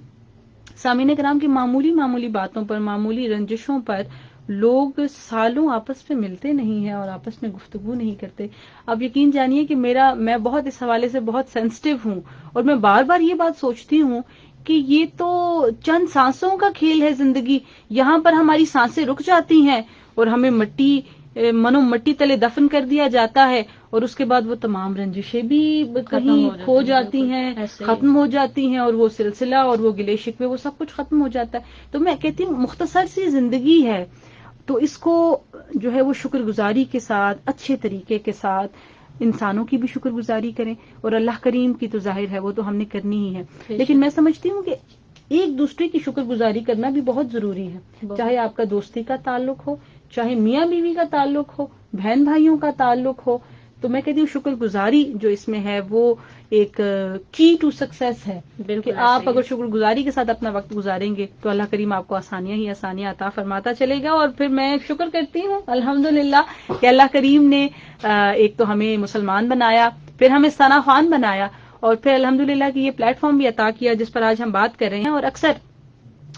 سامعین کرام کی معمولی باتوں پر، معمولی رنجشوں پر لوگ سالوں آپس میں ملتے نہیں ہیں اور آپس میں گفتگو نہیں کرتے. اب یقین جانیے کہ میں بہت اس حوالے سے بہت سینسٹیو ہوں، اور میں بار بار یہ بات سوچتی ہوں کہ یہ تو چند سانسوں کا کھیل ہے زندگی. یہاں پر ہماری سانسیں رک جاتی ہیں اور ہمیں مٹی تلے دفن کر دیا جاتا ہے، اور اس کے بعد وہ تمام رنجشیں بھی کہیں کھو جاتی ہیں، ختم ہو جاتی ہیں، اور وہ سلسلہ اور وہ گلے شکوے وہ سب کچھ ختم ہو جاتا ہے. تو میں کہتی ہوں مختصر سی زندگی ہے، تو اس کو جو ہے وہ شکر گزاری کے ساتھ، اچھے طریقے کے ساتھ، انسانوں کی بھی شکر گزاری کریں، اور اللہ کریم کی تو ظاہر ہے وہ تو ہم نے کرنی ہی ہے. لیکن میں سمجھتی ہوں کہ ایک دوسرے کی شکر گزاری کرنا بھی بہت ضروری ہے. چاہے آپ کا دوستی کا تعلق ہو، چاہے میاں بیوی کا تعلق ہو، بہن بھائیوں کا تعلق ہو. تو میں کہتی ہوں شکر گزاری جو اس میں ہے وہ ایک کی ٹو سکسیس ہے. کہ آپ اگر شکر گزاری کے ساتھ اپنا وقت گزاریں گے تو اللہ کریم آپ کو آسانیاں ہی آسانیاں عطا فرماتا چلے گا. اور پھر میں شکر کرتی ہوں الحمدللہ کہ اللہ کریم نے ایک تو ہمیں مسلمان بنایا، پھر ہمیں ثنا خوان بنایا، اور پھر الحمدللہ کہ یہ پلیٹ فارم بھی عطا کیا جس پر آج ہم بات کر رہے ہیں. اور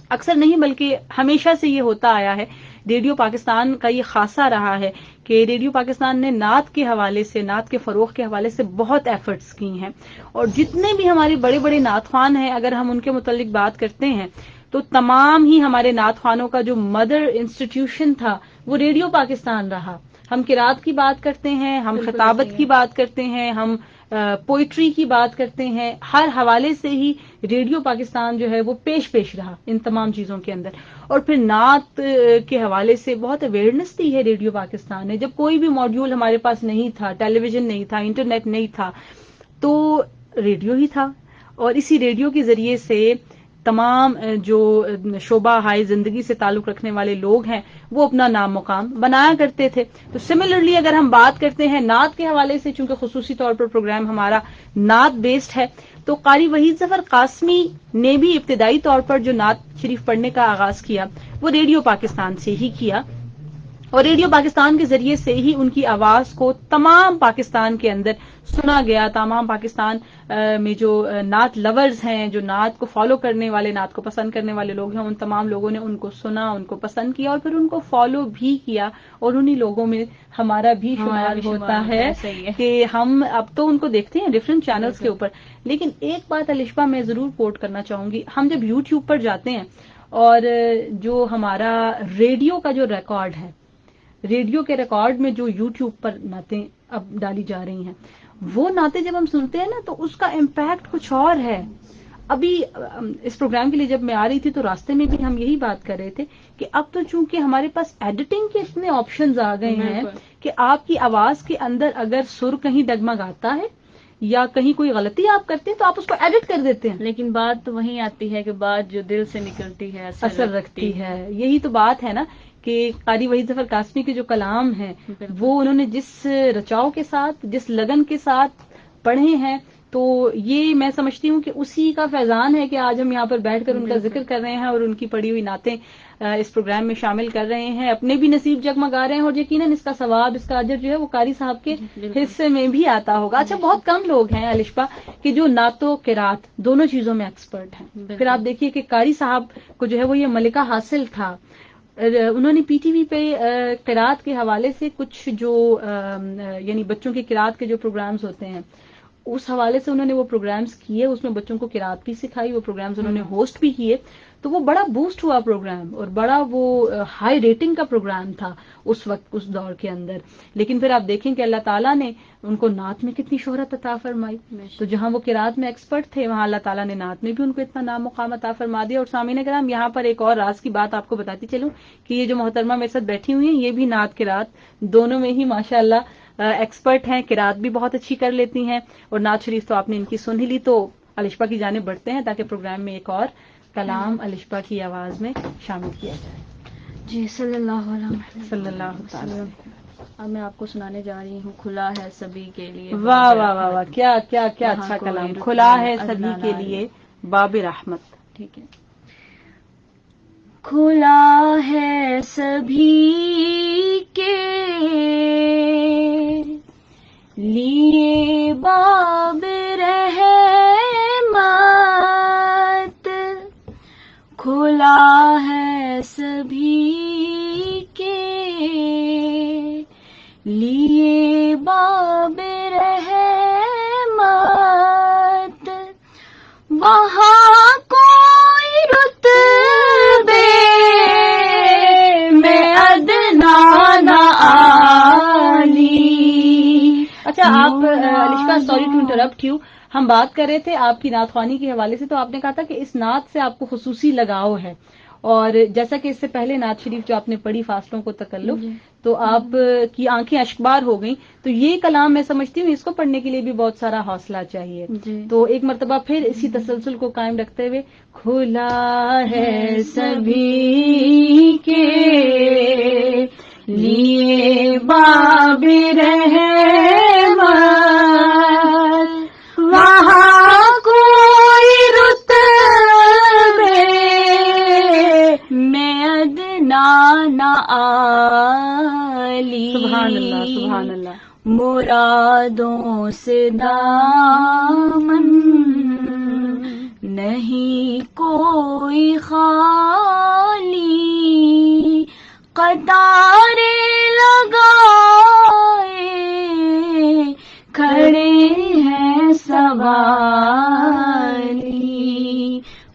اکثر نہیں بلکہ ہمیشہ سے یہ ہوتا آیا ہے. ریڈیو پاکستان کا یہ خاصہ رہا ہے کہ ریڈیو پاکستان نے نعت کے حوالے سے، نعت کے فروغ کے حوالے سے بہت ایفرٹس کی ہیں. اور جتنے بھی ہمارے بڑے بڑے نعت خوان ہیں، اگر ہم ان کے متعلق بات کرتے ہیں تو تمام ہی ہمارے نعت خوانوں کا جو مدر انسٹیٹیوشن تھا وہ ریڈیو پاکستان رہا. ہم قرات کی بات کرتے ہیں، ہم خطابت کی بات کرتے ہیں، ہم پوئٹری کی بات کرتے ہیں، ہر حوالے سے ہی ریڈیو پاکستان جو ہے وہ پیش رہا ان تمام چیزوں کے اندر. اور پھر نعت کے حوالے سے بہت اویئرنیس دی ہے ریڈیو پاکستان نے. جب کوئی بھی ماڈیول ہمارے پاس نہیں تھا، ٹیلی ویژن نہیں تھا، انٹرنیٹ نہیں تھا، تو ریڈیو ہی تھا. اور اسی ریڈیو کے ذریعے سے تمام جو شعبہ ہائے زندگی سے تعلق رکھنے والے لوگ ہیں وہ اپنا نام مقام بنایا کرتے تھے. تو سملرلی اگر ہم بات کرتے ہیں نعت کے حوالے سے، چونکہ خصوصی طور پر پروگرام ہمارا نعت بیسڈ ہے، تو قاری وحید ظفر قاسمی نے بھی ابتدائی طور پر جو نعت شریف پڑھنے کا آغاز کیا وہ ریڈیو پاکستان سے ہی کیا. اور ریڈیو پاکستان کے ذریعے سے ہی ان کی آواز کو تمام پاکستان کے اندر سنا گیا. تمام پاکستان میں جو نعت لورز ہیں, جو نعت کو فالو کرنے والے, نعت کو پسند کرنے والے لوگ ہیں, ان تمام لوگوں نے ان کو سنا, ان کو پسند کیا اور پھر ان کو فالو بھی کیا. اور انہی لوگوں میں ہمارا بھی شمار ہوتا ہے کہ ہم اب تو ان کو دیکھتے ہیں ڈفرینٹ چینلز کے اوپر. لیکن ایک بات الشبہ میں ضرور کوٹ کرنا چاہوں گی, ہم جب یوٹیوب پر جاتے ہیں اور جو ہمارا ریڈیو کا جو ریکارڈ ہے, ریڈیو کے ریکارڈ میں جو یوٹیوب پر نعتیں اب ڈالی جا رہی ہیں, وہ نعتیں جب ہم سنتے ہیں نا تو اس کا امپیکٹ کچھ اور ہے. ابھی اس پروگرام کے لیے جب میں آ رہی تھی تو راستے میں بھی ہم یہی بات کر رہے تھے کہ اب تو چونکہ ہمارے پاس ایڈیٹنگ کے اتنے آپشنز آ گئے ہیں کہ آپ کی آواز کے اندر اگر سر کہیں ڈگمگاتا ہے یا کہیں کوئی غلطی آپ کرتے ہیں تو آپ اس کو ایڈٹ کر دیتے ہیں. لیکن بات تو وہیں آتی ہے کہ بات جو دل سے نکلتی ہے اثر رکھتی ہے. یہی تو بات ہے نا کہ قاری وحید ظفر قاسمی کے جو کلام ہیں وہ انہوں نے جس رچاؤ کے ساتھ, جس لگن کے ساتھ پڑھے ہیں, تو یہ میں سمجھتی ہوں کہ اسی کا فیضان ہے کہ آج ہم یہاں پر بیٹھ کر ان کا ذکر کر رہے ہیں اور ان کی پڑھی ہوئی نعتیں اس پروگرام میں شامل کر رہے ہیں, اپنے بھی نصیب جگمگا رہے ہیں, اور یقیناً اس کا ثواب, اس کا اجر جو ہے وہ قاری صاحب کے حصے میں بھی آتا ہوگا. اچھا, بہت کم لوگ ہیں الشبہ کہ جو نعت و قرات دونوں چیزوں میں ایکسپرٹ ہیں. پھر آپ دیکھیے کہ قاری صاحب کو جو ہے وہ یہ ملکہ حاصل تھا. انہوں نے پی ٹی وی پہ قرات کے حوالے سے کچھ جو یعنی بچوں کی قرات کے جو پروگرامز ہوتے ہیں اس حوالے سے انہوں نے وہ پروگرامز کیے, اس میں بچوں کو قرات بھی سکھائی, وہ پروگرامز انہوں نے ہوسٹ بھی کیے, تو وہ بڑا بوسٹ ہوا پروگرام اور بڑا وہ ہائی ریٹنگ کا پروگرام تھا اس وقت, اس دور کے اندر. لیکن پھر آپ دیکھیں کہ اللہ تعالیٰ نے ان کو نعت میں کتنی شہرت عطا فرمائی. تو جہاں وہ قرات میں ایکسپرٹ تھے وہاں اللہ تعالیٰ نے نعت میں بھی ان کو اتنا نام مقام عطا فرما دیا. اور سامعین کرام, یہاں پر ایک اور راز کی بات آپ کو بتاتی چلوں کہ یہ جو محترمہ میرے ساتھ بیٹھی ہوئی ہیں یہ بھی نعت قرات دونوں میں ہی ماشاءاللہ ایکسپرٹ ہیں, قرات بھی بہت اچھی کر لیتی ہیں, اور نعت شریف تو آپ نے ان کی سن ہی لی. تو الشبہ کی جانب بڑھتے ہیں تاکہ پروگرام میں ایک اور کلام الشبہ کی آواز میں شامل کیا جائے. جی, صلی اللہ علیہ وسلم. صلی اللہ تعالی. اب میں آپ کو سنانے جا رہی ہوں کھلا ہے سبھی کے لیے. واہ واہ واہ واہ, کیا کیا کیا اچھا کلام. کھلا ہے سبھی کے لیے باب رحمت. ٹھیک ہے. کھلا ہے سبھی کے لیے باب رحمت, کھلا ہے سبھی کے لیے باب رحمت, وہاں کوئی رتبے میں ادنا نہ عالی. اچھا, آپ الشبہ سوری ٹو انٹرپٹ یو, ہم بات کر رہے تھے آپ کی نعت خوانی کے حوالے سے, تو آپ نے کہا تھا کہ اس نعت سے آپ کو خصوصی لگاؤ ہے, اور جیسا کہ اس سے پہلے نعت شریف جو آپ نے پڑھی فاصلوں کو تکلف, تو آپ کی آنکھیں اشکبار ہو گئیں. تو یہ کلام میں سمجھتی ہوں اس کو پڑھنے کے لیے بھی بہت سارا حوصلہ چاہیے. تو ایک مرتبہ پھر اسی تسلسل کو قائم رکھتے ہوئے, کھلا ہے سبھی کے لیے باب رحمت, وہاں کوئی رتبے میں ادنا نہ عالی. سبحان اللہ, سبحان اللہ. مرادوں سے دامن نہیں کوئی خالی, قطارے لگائے کھڑے ہیں سوالی,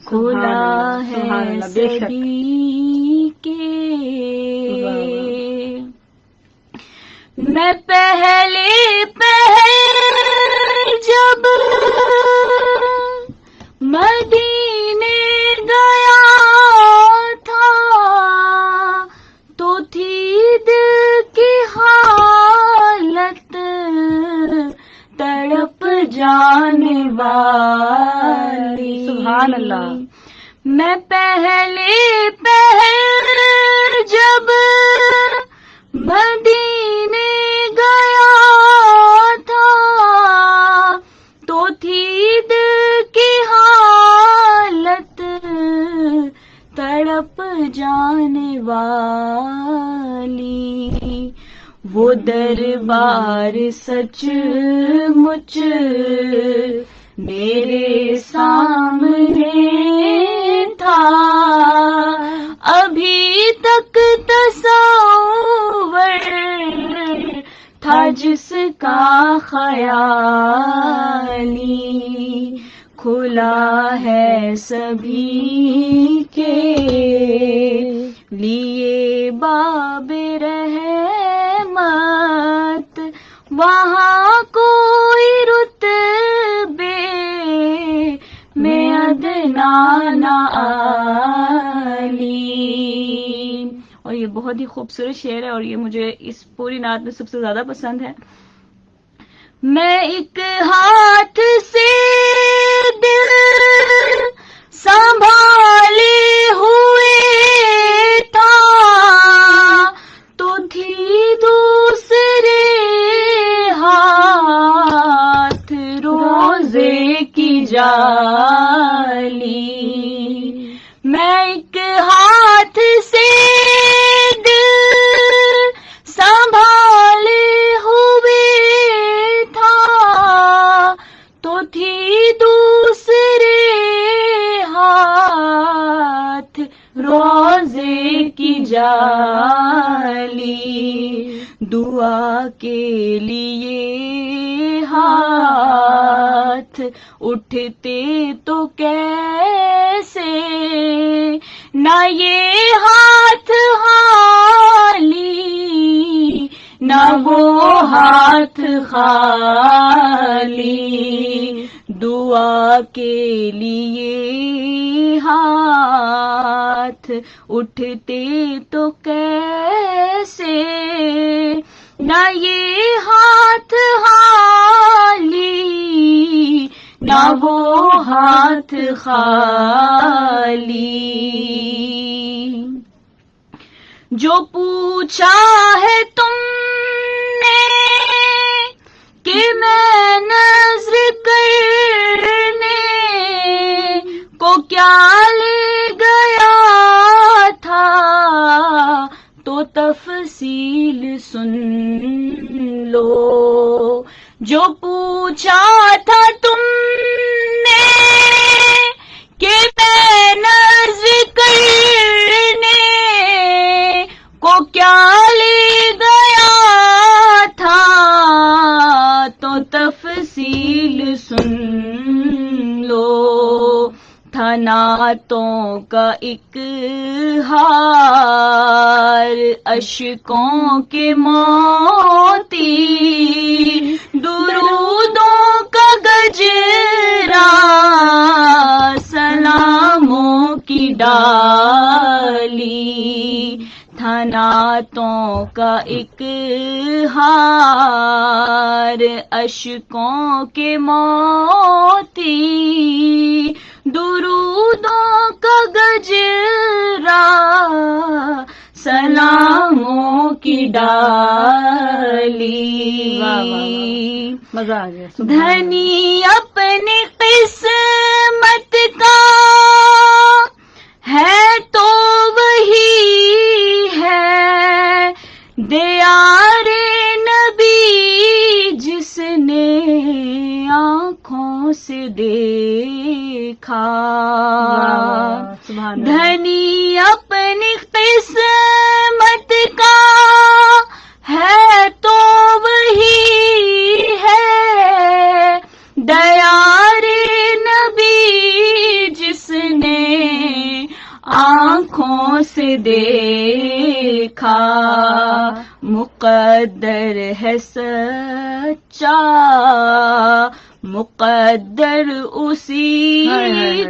کھلا ہے سبھی کے. میں پہلے جب مدینے گیا تھا تو تھی دل کی حالت تڑپ جانے والی. سبحان اللہ. میں پہلے جب مدینے گیا تھا تو تھی دل کی حالت جانے والی، وہ دربار سچ مچ میرے سامنے تھا، ابھی تک تصور تھا جس کا خیالی، کھلا ہے سبھی کے لیے باب رحمت، وہاں کوئی رتبے میں ادنا نہ عالی۔ اور یہ بہت ہی خوبصورت شعر ہے اور یہ مجھے اس پوری نعت میں سب سے زیادہ پسند ہے۔ میں ایک ہاتھ سے دل سنبھالے ہوئے تھا، تو تھی دوسرے ہاتھ روزے کی جالی، میں ایک ہاتھ سے دل سنبھالے ہوئے تھا، تو تھی دوسرے ہاتھ روزے کی جالی، دعا کے لیے ہاتھ اٹھتے تو کیسے، نہ یہ ہاتھ خالی نہ وہ ہاتھ خالی، دعا کے لیے ہاتھ اٹھتے تو کیسے، نہ یہ ہاتھ خالی نہ وہ ہاتھ خالی۔ جو پوچھا ہے تم نے کہ میں نظر کرنے کو کیا لے گیا تھا، تو تفصیل سن لو۔ جو پوچھا تھا تم نے کہ میں نظر کرنے کو کیا لے گیا تھا، تو تفصیل سن لو۔ تھا نعتوں کا ایک ہار اشکوں کے موتی، درودوں کا گجرا سلاموں کی ڈالی، تھا نعتوں کا ایک ہار اشکوں کے موتی، درودوں کا گجرا سلاموں کی ڈالی۔ مزہ آ گیا۔ دھنی اپنی قسمت کا ہے تو وہی ہے، دیار نبی جس نے آنکھوں سے دیکھا، دھنی اپنی قسمت کا ہے تو وہی ہے، دیار نبی جس نے آنکھوں سے دیکھا، مقدر ہے سچا مقدر اسی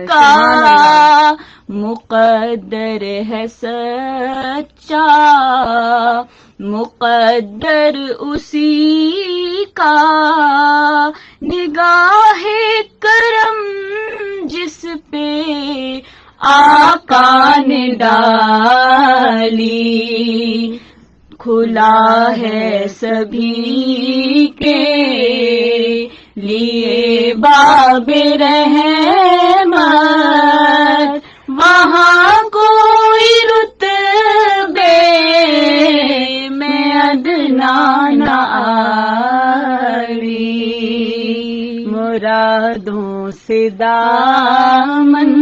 کا، مقدر ہے سچا مقدر اسی کا، نگاہ کرم جس پہ آقا نے ڈالی، کھلا ہے سبھی کے لیے باب رحمت، وہاں کوئی رتبے دامن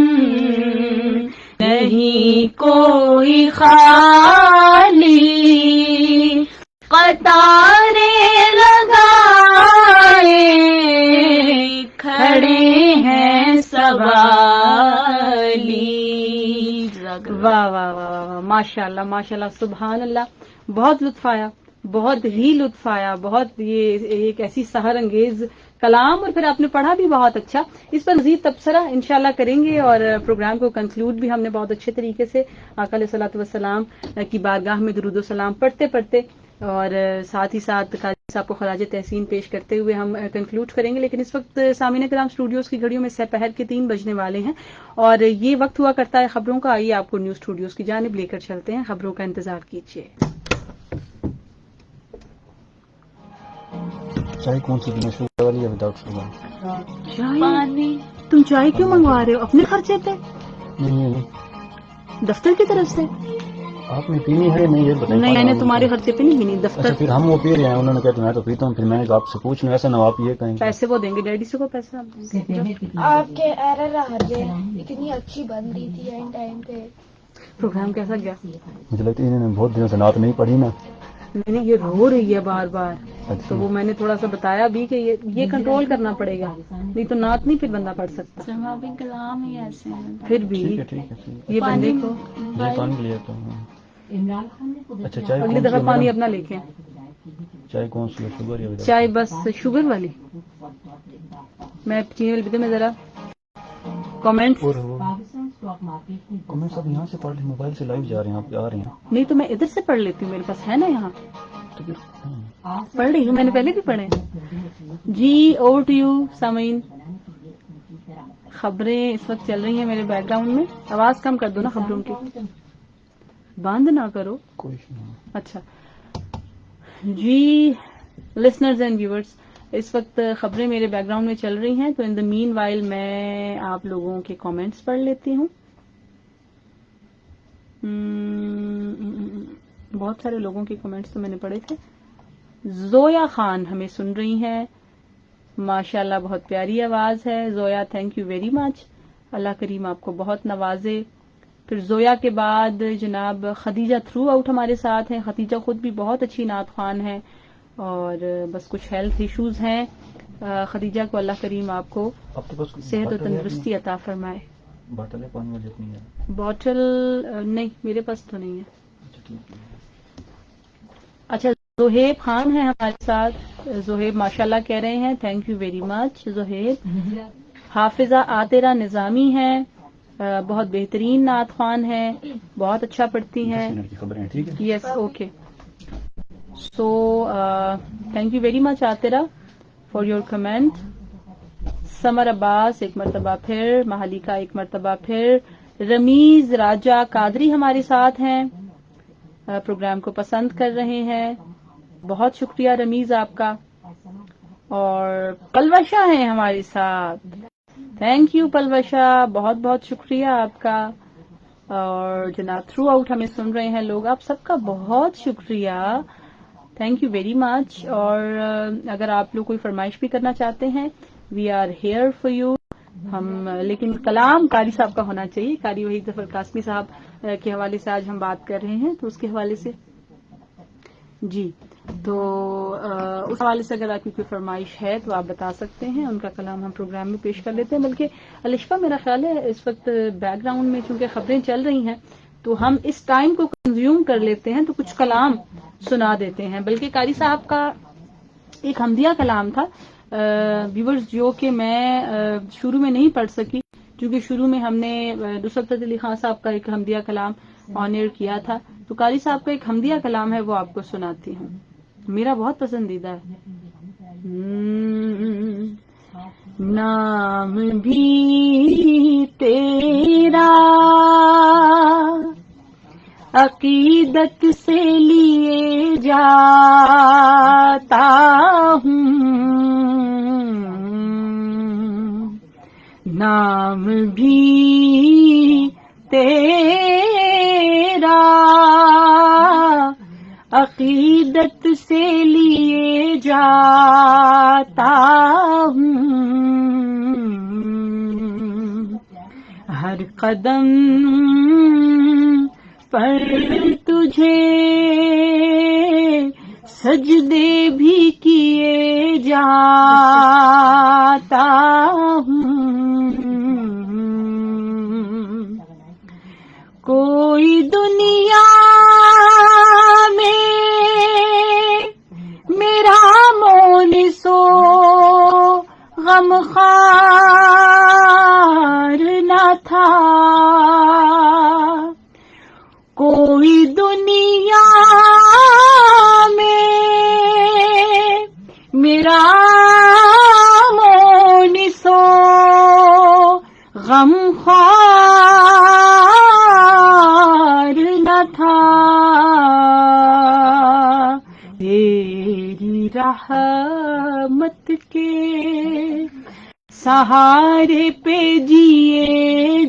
نہیں کوئی خالی، قطاریں لگائے کھڑے ہیں سوالی۔ واہ واہ واہ، ماشاء اللہ ماشاء اللہ، سبحان اللہ، بہت لطف آیا، بہت ہی لطف آیا، بہت یہ ایک ایسی سحر انگیز کلام، اور پھر آپ نے پڑھا بھی بہت اچھا۔ اس پر مزید تبصرہ انشاءاللہ کریں گے، اور پروگرام کو کنکلوڈ بھی ہم نے بہت اچھے طریقے سے آقا علیہ الصلوۃ والسلام کی بارگاہ میں درود و سلام پڑھتے پڑھتے اور ساتھ ہی ساتھ قاضی صاحب کو خراج تحسین پیش کرتے ہوئے ہم کنکلوڈ کریں گے۔ لیکن اس وقت سامعین کرام اسٹوڈیوز کی گھڑیوں میں سپہر کے 3 بجنے والے ہیں، اور یہ وقت ہوا کرتا ہے خبروں کا۔ آئیے آپ کو نیوز اسٹوڈیوز کی جانب لے کر چلتے ہیں، خبروں کا انتظار کیجیے۔ چائے کون سی پینا، شوگر والی یا وداؤٹ شوگر؟ پانی تم چائے کیوں منگوا رہے ہو؟ اپنے خرچے پہ؟ نہیں، دفتر کی طرف سے؟ آپ نے پینی ہے نہیں یہ بتائیں۔ نہیں، میں نے تمہارے خرچے پہ نہیں پینی، اچھا دفتر پھر ہم وہ پی رہے ہیں، انہوں نے کہا تو میں تو پیتا ہوں، پھر میں نے کہا آپ سے پوچھ لوں، ایسا نہ ہو آپ یہ کہیں۔ پیسے وہ دیں گے، ڈیڈی سے کو پیسے آپ دیں گے۔ آپ کے ایرر آ گئے، اتنی اچھی بن رہی تھی اینڈ ٹائم پہ۔ پروگرام کیسا گیا؟ مجھے لگتا ہے انہوں نے بہت دنوں سے نعت نہیں پڑھی نا۔ نہیں، یہ رو رہی ہے بار بار، اچھا۔ تو وہ میں نے تھوڑا سا بتایا بھی کہ یہ کنٹرول کرنا پڑے گا، نہیں تو نعت نہیں پھر بندہ پڑھ سکتا۔ جوابی کلام ہی ایسے ہیں۔ پھر بھی ٹھیک ہے یہ بندے کو یہ پانی لیا تو اچھا چائے اگلی کون دفعہ سی پانی ہے؟ اپنا لے کے۔ چائے کون سی ہے، شوگر یا وداؤٹ؟ چائے بس شوگر والی۔ میں چینی والی میں ذرا کامنٹس، اور کمنٹ سب یہاں سے پڑھ لیں، موبائل سے لائیو جا رہے ہیں، آپ آ رہے ہیں نہیں تو میں ادھر سے پڑھ لیتی ہوں، میرے پاس ہے نا یہاں تو پھر پڑھ رہی ہوں، میں نے پہلے بھی پڑھے۔ جی اوور ٹو یو سامعین، خبریں اس وقت چل رہی ہیں میرے بیک گراؤنڈ میں، آواز کم کر دو نا خبروں کی، بند نہ کرو۔ کوئی نہیں۔ اچھا جی لسنرز اینڈ ویورز، اس وقت خبریں میرے بیک گراؤنڈ میں چل رہی ہیں، تو ان دا مین وائل میں آپ لوگوں کے کامنٹس پڑھ لیتی ہوں۔ بہت سارے لوگوں کے کامنٹس تو میں نے پڑھے تھے۔ زویا خان ہمیں سن رہی ہیں، ماشاءاللہ بہت پیاری آواز ہے Zoya, thank you very much, اللہ کریم آپ کو بہت نوازے۔ پھر زویا کے بعد جناب خدیجہ تھرو آؤٹ ہمارے ساتھ ہیں، خدیجہ خود بھی بہت اچھی نعت خوان ہیں، اور بس کچھ ہیلتھ ایشوز ہیں خدیجہ کو، اللہ کریم آپ کو آپ کے پاس صحت و تندرستی عطا فرمائے۔ باٹل ہے پانی والی اپنی ہے؟ بوٹل نہیں میرے پاس تو نہیں ہے۔ اچھا ٹھیک ہے۔ اچھا زہیب خان ہیں ہمارے ساتھ، زہیب ماشاءاللہ کہہ رہے ہیں، thank you very much Zohaib. Hafiza Atira نظامی ہیں، بہت بہترین نعت خوان ہیں، بہت اچھا پڑھتی ہیں۔ 10 منٹ کی خبریں ہیں، ٹھیک ہے۔ Yes okay, so thank you very much Atira for your comment. Samar Abbas ایک مرتبہ پھر، مہالیکا ایک مرتبہ پھر، رمیز راجہ قادری ہمارے ساتھ ہیں، پروگرام کو پسند کر رہے ہیں، بہت شکریہ رمیز آپ کا۔ اور پلوشا ہیں ہمارے ساتھ، تھینک یو پلوشا، بہت بہت شکریہ آپ کا۔ اور جناب تھرو آؤٹ ہمیں سن رہے ہیں لوگ، آپ سب کا بہت شکریہ، تھینک یو ویری مچ۔ اور اگر آپ لوگ کوئی فرمائش بھی کرنا چاہتے ہیں، we are here for you. ہم لیکن کلام قاری صاحب کا ہونا چاہیے، قاری وحید ظفر قاسمی صاحب کے حوالے سے آج ہم بات کر رہے ہیں، تو اس کے حوالے سے جی، تو اس حوالے سے اگر آپ کی کوئی فرمائش ہے تو آپ بتا سکتے ہیں، ان کا کلام ہم پروگرام میں پیش کر لیتے ہیں۔ بلکہ الشفا میرا خیال ہے اس وقت بیک گراؤنڈ میں چونکہ خبریں چل رہی ہیں تو ہم اس ٹائم کو کنزیوم کر لیتے ہیں، تو کچھ کلام سنا دیتے ہیں۔ بلکہ قاری صاحب کا ایک حمدیہ کلام تھا ویورز، جو کہ میں شروع میں نہیں پڑھ سکی، کیونکہ شروع میں ہم نے نصرت علی خان صاحب کا ایک حمدیہ کلام آن ایئر کیا تھا، تو قاری صاحب کا ایک حمدیہ کلام ہے، وہ آپ کو سناتی ہوں، میرا بہت پسندیدہ ہے۔ نام بھی تیرا عقیدت سے لیے جاتا ہوں، نام بھی تیرا عقیدت سے لیے جاتا ہوں، ہر قدم پر تجھے سجدے بھی کیے جاتا ہوں، کوئی دنیا میں میرا مونس و غمخوار نہ تھا، کوئی دنیا میں میرا مونس و غمخوار نہ تھا، تیری رحمت کے سہارے پہ جیے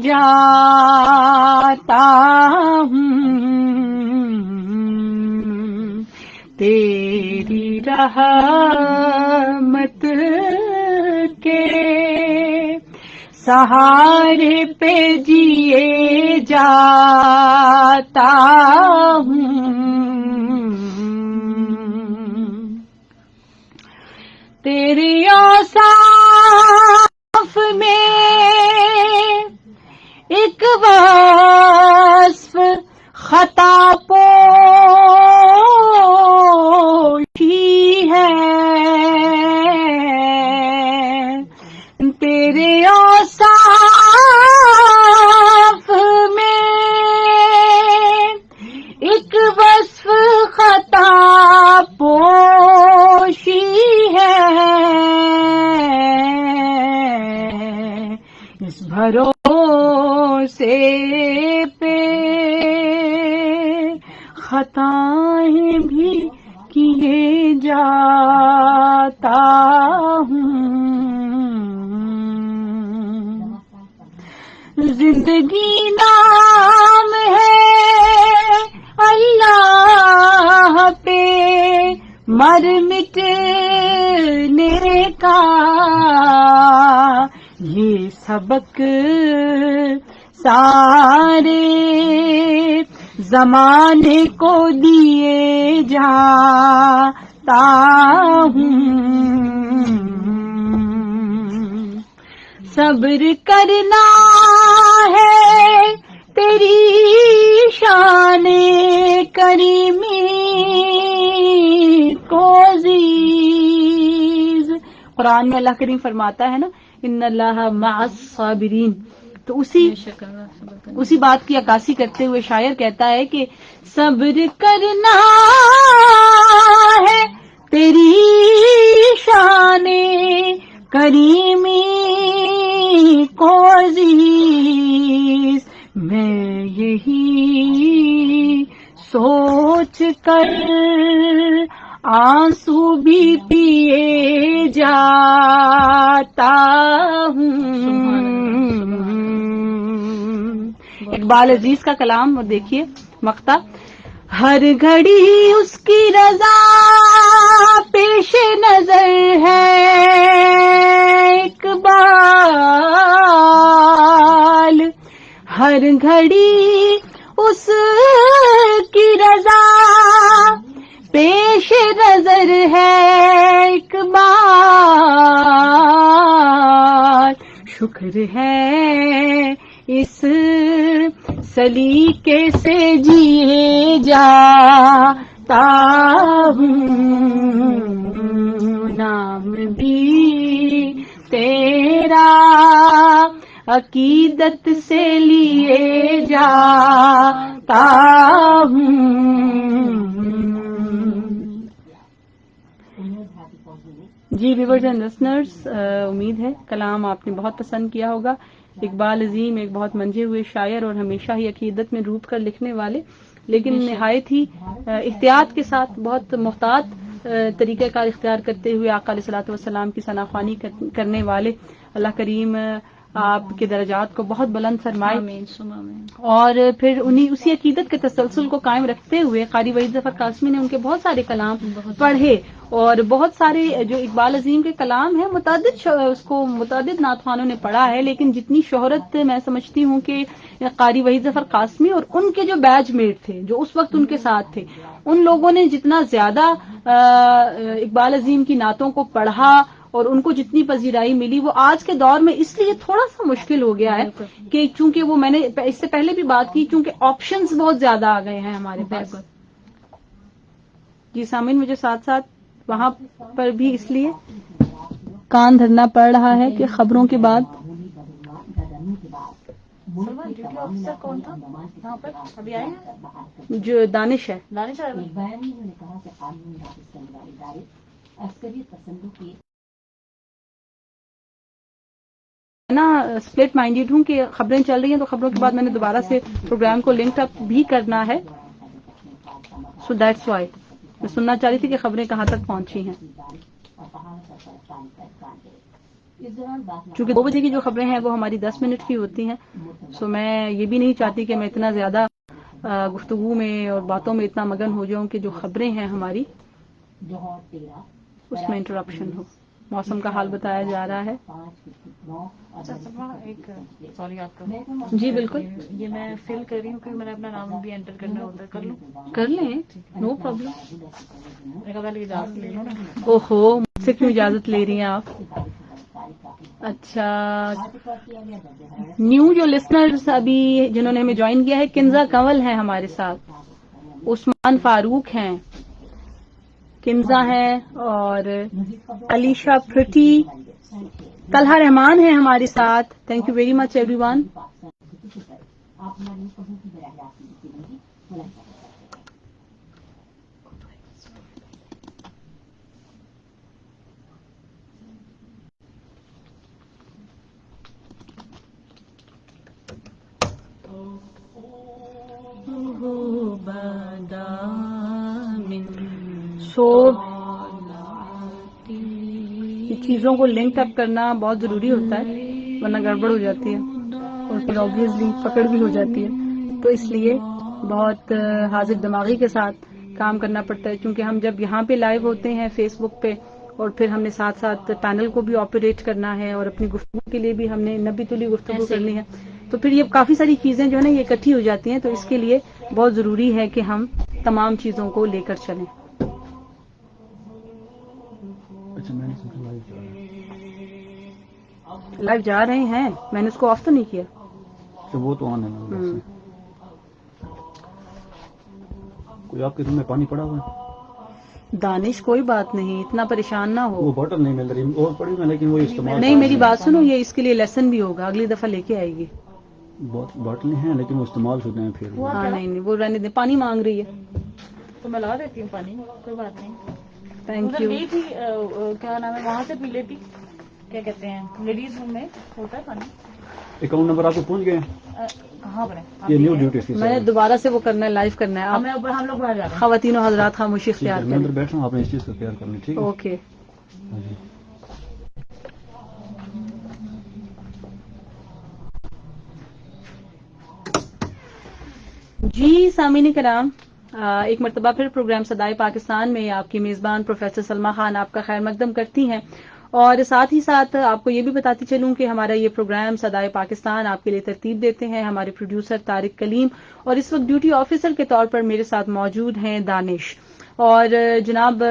جاتا ہوں، تیری رحمت کے سہارے پہ جیے جاتا ہوں، تیری اوصاف میں ایک وصف خطا پوشی ہے، تیرے اوصاف میں ایک وصف خطا پوشی ہے، اس بھروسے پہ خطائیں بھی کیے جاتا ہوں، زندگی نام ہے اللہ پہ مر مٹنے کا، یہ سبق سارے زمانے کو دیے جاتا ہوں، صبر کرنا ہے تیری شان کریمی کو عزیز، قرآن میں اللہ کریم فرماتا ہے نا ان اللہ مع الصابرین، تو اسی بات کی عکاسی کرتے ہوئے شاعر کہتا ہے کہ صبر کرنا ہے تیری شان کریمی کو عزیز، میں یہی سوچ کر آنسو بھی پیے جاتا ہوں، اقبال عزیز کا کلام اور دیکھیے مقطع، ہر گھڑی اس کی رضا پیش نظر ہے اقبال، ہر گھڑی اس کی رضا پیش نظر ہے اقبال، شکر ہے اس سلیقے سے جیے جاتا ہوں، نام بھی تیرا عقیدت سے لیے جاتا ہوں۔ جی ویورز اینڈ لسنرز، امید ہے کلام آپ نے بہت پسند کیا ہوگا۔ اقبال عظیم ایک بہت منجھے ہوئے شاعر اور ہمیشہ ہی عقیدت میں ڈوب کر لکھنے والے، لیکن نہایت ہی احتیاط کے ساتھ بہت محتاط طریقہ کار اختیار کرتے ہوئے آقا علیہ الصلوۃ والسلام کی ثناء خوانی کرنے والے، اللہ کریم آپ کے درجات کو بہت بلند فرمائے، آمین ثم آمین۔ اور پھر اسی عقیدت کے تسلسل کو قائم رکھتے ہوئے قاری وحید ظفر قاسمی نے ان کے بہت سارے کلام پڑھے، اور بہت سارے جو اقبال عظیم کے کلام ہیں متعدد نعت خوانوں نے پڑھا ہے، لیکن جتنی شہرت میں سمجھتی ہوں کہ قاری وحید ظفر قاسمی اور ان کے جو بیچ میٹ تھے جو اس وقت ان کے ساتھ تھے، ان لوگوں نے جتنا زیادہ اقبال عظیم کی نعتوں کو پڑھا اور ان کو جتنی پذیرائی ملی، وہ آج کے دور میں اس لیے تھوڑا سا مشکل ہو گیا ہے کہ چونکہ وہ میں نے اس سے پہلے بھی بات کی، چونکہ آپشنز بہت زیادہ آ گئے ہیں ہمارے پاس۔ جی سامعین، مجھے ساتھ ساتھ وہاں پر بھی اس لیے کان دھرنا پڑ رہا ہے کہ خبروں کے بعد ڈیوٹی آفیسر کون تھا یہاں پر ابھی آئے ہیں؟ جو دانش ہے، دانش صاحب نا اسپلٹ مائنڈیڈ ہوں کہ خبریں چل رہی ہیں تو خبروں کے بعد میں نے دوبارہ سے پروگرام کو لنک اپ بھی کرنا ہے، سو دیٹس وائی میں سننا چاہ رہی تھی کہ خبریں کہاں تک پہنچی ہیں، چونکہ 2 بجے کی جو خبریں ہیں وہ ہماری 10 منٹ کی ہوتی ہیں، سو میں یہ بھی نہیں چاہتی کہ میں اتنا زیادہ گفتگو میں اور باتوں میں اتنا مگن ہو جاؤں کہ جو خبریں ہیں ہماری اس میں انٹرپشن ہو۔ موسم کا حال بتایا جا رہا ہے۔ ایک سوری آپ کا جی بالکل، یہ میں فل کر رہی ہوں کہ میں نے اپنا نام بھی انٹر کرنا ہوتا ہے، کر لوں؟ کر لیں، نو پرابلم۔ ایک پہلے اجازت لے لو نا۔ اوہو، مجھ سے کیوں اجازت لے رہی ہیں آپ؟ اچھا، نیو جو لسنرز ابھی جنہوں نے ہمیں جوائن کیا ہے، کنزا کنول ہیں ہمارے ساتھ، عثمان فاروق ہیں، کنزا ہے، اور علیشا پرٹی، طلحہ رحمان ہیں ہمارے ساتھ۔ Thank you very much every one. یہ چیزوں کو لنک اپ کرنا بہت ضروری ہوتا ہے، ورنہ گڑبڑ ہو جاتی ہے اور پھر آبویسلی پکڑ بھی ہو جاتی ہے، تو اس لیے بہت حاضر دماغی کے ساتھ کام کرنا پڑتا ہے، کیونکہ ہم جب یہاں پہ لائیو ہوتے ہیں فیس بک پہ، اور پھر ہم نے ساتھ ساتھ پینل کو بھی آپریٹ کرنا ہے، اور اپنی گفتگو کے لیے بھی ہم نے نبی تلی گفتگو کرنی ہے، تو پھر یہ کافی ساری چیزیں جو ہے نا یہ اکٹھی ہو جاتی ہیں، تو اس کے لیے بہت ضروری ہے کہ ہم تمام چیزوں کو لے کر چلیں۔ اچھا، میں نے سوچا لائیو جا رہے ہیں، میں نے اس کو آف تو نہیں کیا۔ اچھا، وہ تو آن ہے۔ کوئی آپ کے روم میں پانی پڑا ہوا ہے؟ دانش کوئی بات نہیں، اتنا پریشان نہ ہو۔ وہ بوٹل نہیں مل رہی اور پڑی میں، لیکن وہ استعمال نہیں، میری بات سنو، یہ اس کے لیے لیسن بھی ہوگا، اگلی دفعہ لے کے آئے گی۔ بوٹلیں ہیں لیکن وہ استعمال شدہ ہیں، پھر ہاں نہیں، وہ رہنے دیں، پانی مانگ رہی ہے۔ تو میں لا دیتی ہوں پانی، کوئی بات نہیں۔ تھینک ادھر یو۔ لی تھی کیا نام ہے، وہاں سے پی لیتی، کیا کہتے ہیں لیڈیز روم میں ہوتا ہے پانی۔ اکاؤنٹ نمبر آپ کو پہنچ گئے؟ کہاں پر ہے؟ یہ نیو ڈیوٹی تھی میں نے دوبارہ سے وہ کرنا ہے، لائیو کرنا ہے۔ آپ ہم لوگ باہر جا رہے ہیں۔ خواتین و حضرات خاموشی ٹھیک ہے، اختیار میں اندر کریں۔ بیٹھا ہوں، آپ نے اس چیز کو کلیئر کرنی، ٹھیک ہے؟ اوکے۔ ہاں جی۔ جی سامعین کرام، ایک مرتبہ پھر پروگرام صدائے پاکستان میں آپ کی میزبان پروفیسر سلمہ خان آپ کا خیر مقدم کرتی ہیں، اور ساتھ ہی ساتھ آپ کو یہ بھی بتاتی چلوں کہ ہمارا یہ پروگرام صدائے پاکستان آپ کے لیے ترتیب دیتے ہیں ہمارے پروڈیوسر طارق کلیم، اور اس وقت ڈیوٹی آفیسر کے طور پر میرے ساتھ موجود ہیں دانش، اور جناب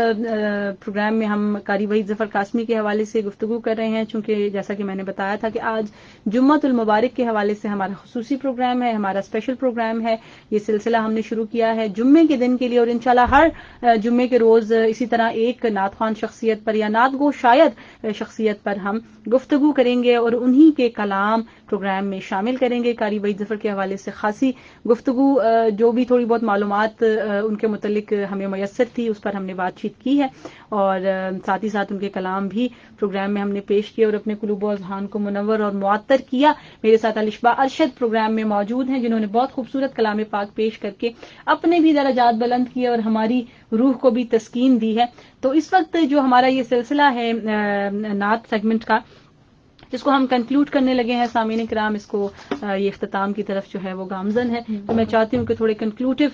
پروگرام میں ہم قاری وحید ظفر قاسمی کے حوالے سے گفتگو کر رہے ہیں، چونکہ جیسا کہ میں نے بتایا تھا کہ آج جمعۃ المبارک کے حوالے سے ہمارا خصوصی پروگرام ہے، ہمارا اسپیشل پروگرام ہے، یہ سلسلہ ہم نے شروع کیا ہے جمعے کے دن کے لیے، اور انشاءاللہ ہر جمعے کے روز اسی طرح ایک نعت خوان شخصیت پر یا نعت گو شاید شخصیت پر ہم گفتگو کریں گے، اور انہی کے کلام پروگرام میں شامل کریں گے۔ قاری وحید ظفر کے حوالے سے خاصی گفتگو، جو بھی تھوڑی بہت معلومات ان کے متعلق ہمیں میسر تھی اس پر ہم نے بات چیت کی ہے، اور ساتھ ہی ساتھ ان کے کلام بھی پروگرام میں ہم نے پیش کیے اور اپنے قلوب و اذہان کو منور اور معطر کیا۔ میرے ساتھ الشبا ارشد پروگرام میں موجود ہیں، جنہوں نے بہت خوبصورت کلام پاک پیش کر کے اپنے بھی درجات بلند کیے اور ہماری روح کو بھی تسکین دی ہے۔ تو اس وقت جو ہمارا یہ سلسلہ ہے نعت سیگمنٹ کا، جس کو ہم کنکلوڈ کرنے لگے ہیں سامعین کرام، اس کو یہ اختتام کی طرف جو ہے وہ گامزن ہے، تو میں چاہتی ہوں کہ تھوڑے کنکلوڈیو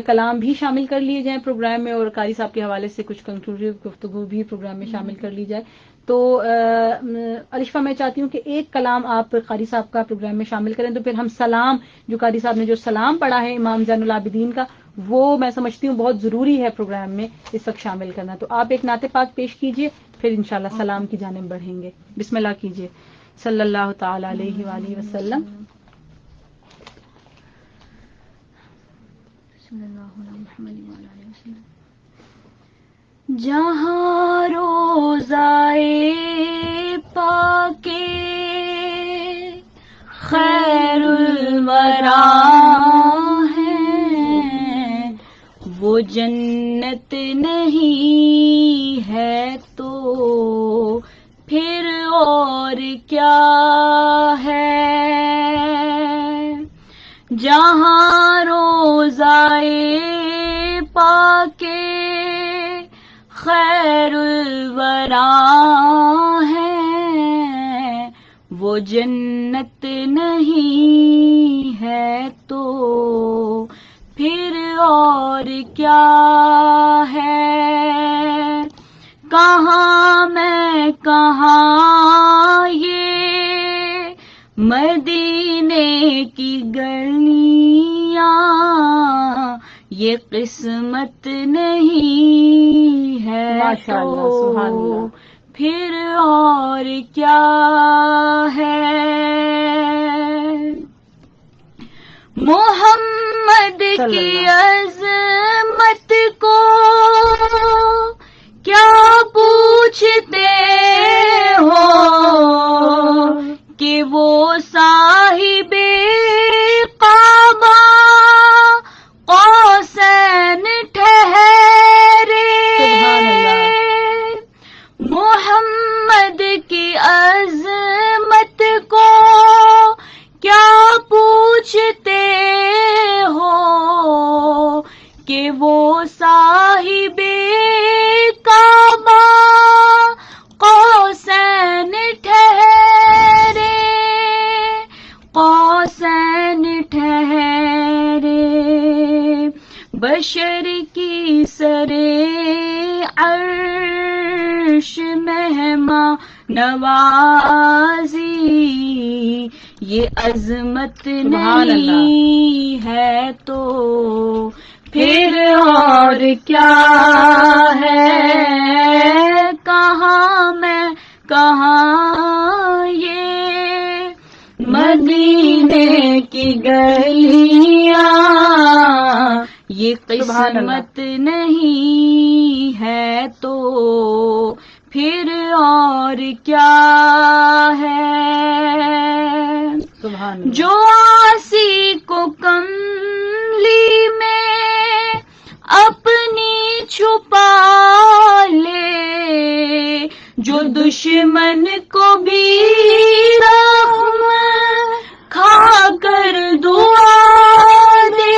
کلام بھی شامل کر لیے جائیں پروگرام میں، اور قاری صاحب کے حوالے سے کچھ کنکلوڈیو گفتگو بھی پروگرام میں شامل کر لی جائے. تو عرشفہ میں چاہتی ہوں کہ ایک کلام آپ قاری صاحب کا پروگرام میں شامل کریں، تو پھر ہم سلام، جو قاری صاحب نے جو سلام پڑھا ہے امام زین العابدین کا، وہ میں سمجھتی ہوں بہت ضروری ہے پروگرام میں اس وقت شامل کرنا. تو آپ ایک نعت پاک پیش کیجئے، پھر انشاءاللہ سلام کی جانب بڑھیں گے. بسم اللہ کیجئے. صلی اللہ تعالی علیہ وآلہ وسلم. جہاں روزائے پاکے خیر الورا ہے، وہ جنت نہیں ہے تو پھر اور کیا ہے. جہاں روزائے پاکے خیر الورا ہے، وہ جنت نہیں ہے تو پھر اور کیا ہے. کہاں میں کہاں یہ مدینے کی گلیاں، یہ قسمت نہیں ہے ماشاءاللہ، سبحان اللہ. تو پھر اور کیا ہے. محمد کی عظمت کو کیا پوچھتے ہو کہ وہ صاحب کعبہ قوسین ٹھہرے. محمد کی عظمت کو کیا پوچھتے ہو کہ وہ صاحب کعبہ قوسین ٹھہرے، قوسین ٹھہرے. بشر کی سرے عرش مہمان نوازی، یہ عظمت نہیں ہے تو پھر اور کیا ہے. کہاں میں کہاں یہ مدینے کی گلیاں، یہ قسمت نہیں ہے تو پھر اور کیا ہے. جو آسی کو کملی میں اپنی چھپا لے، جو دشمن کو بھی رحم کھا کر دعا دے،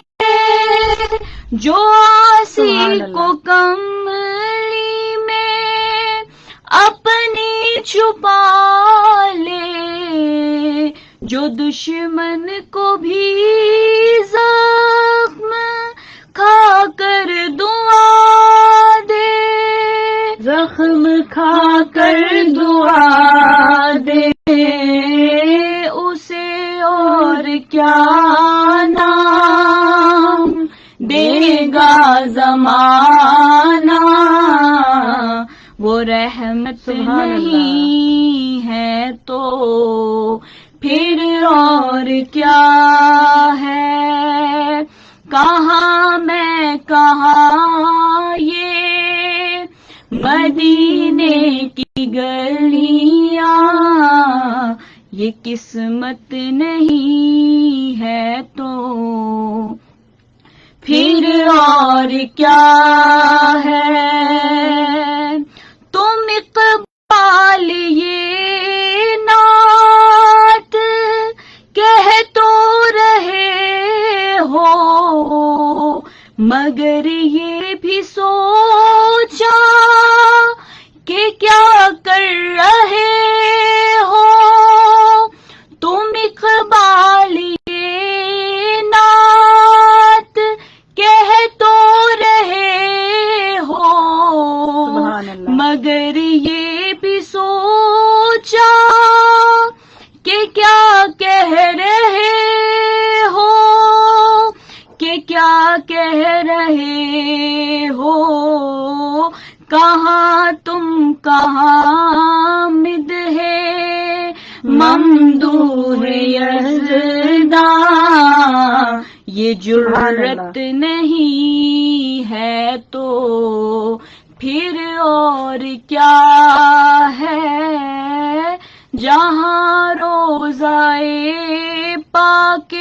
جو آسی کو کملی میں اپنی چھپا لے، جو دشمن کو بھی زخم کھا کر دعا دے، زخم کھا کر دعا دے، اسے اور کیا نام دے گا زمانہ. وہ رحمت نہیں ہے تو پھر اور کیا ہے. کہاں میں کہاں یہ مدینے کی گلیاں، یہ قسمت نہیں ہے تو پھر اور کیا ہے. تم اقبال یہ نعت کہہ تو رہے ہو، مگر یہ بھی سوچا کہ کیا کر رہے ہو. رہے ہو، کہاں تم کہاں مد ہے ممدوح یزداں، یہ جرت نہیں ہے تو پھر اور کیا ہے، جہاں روضائے پاک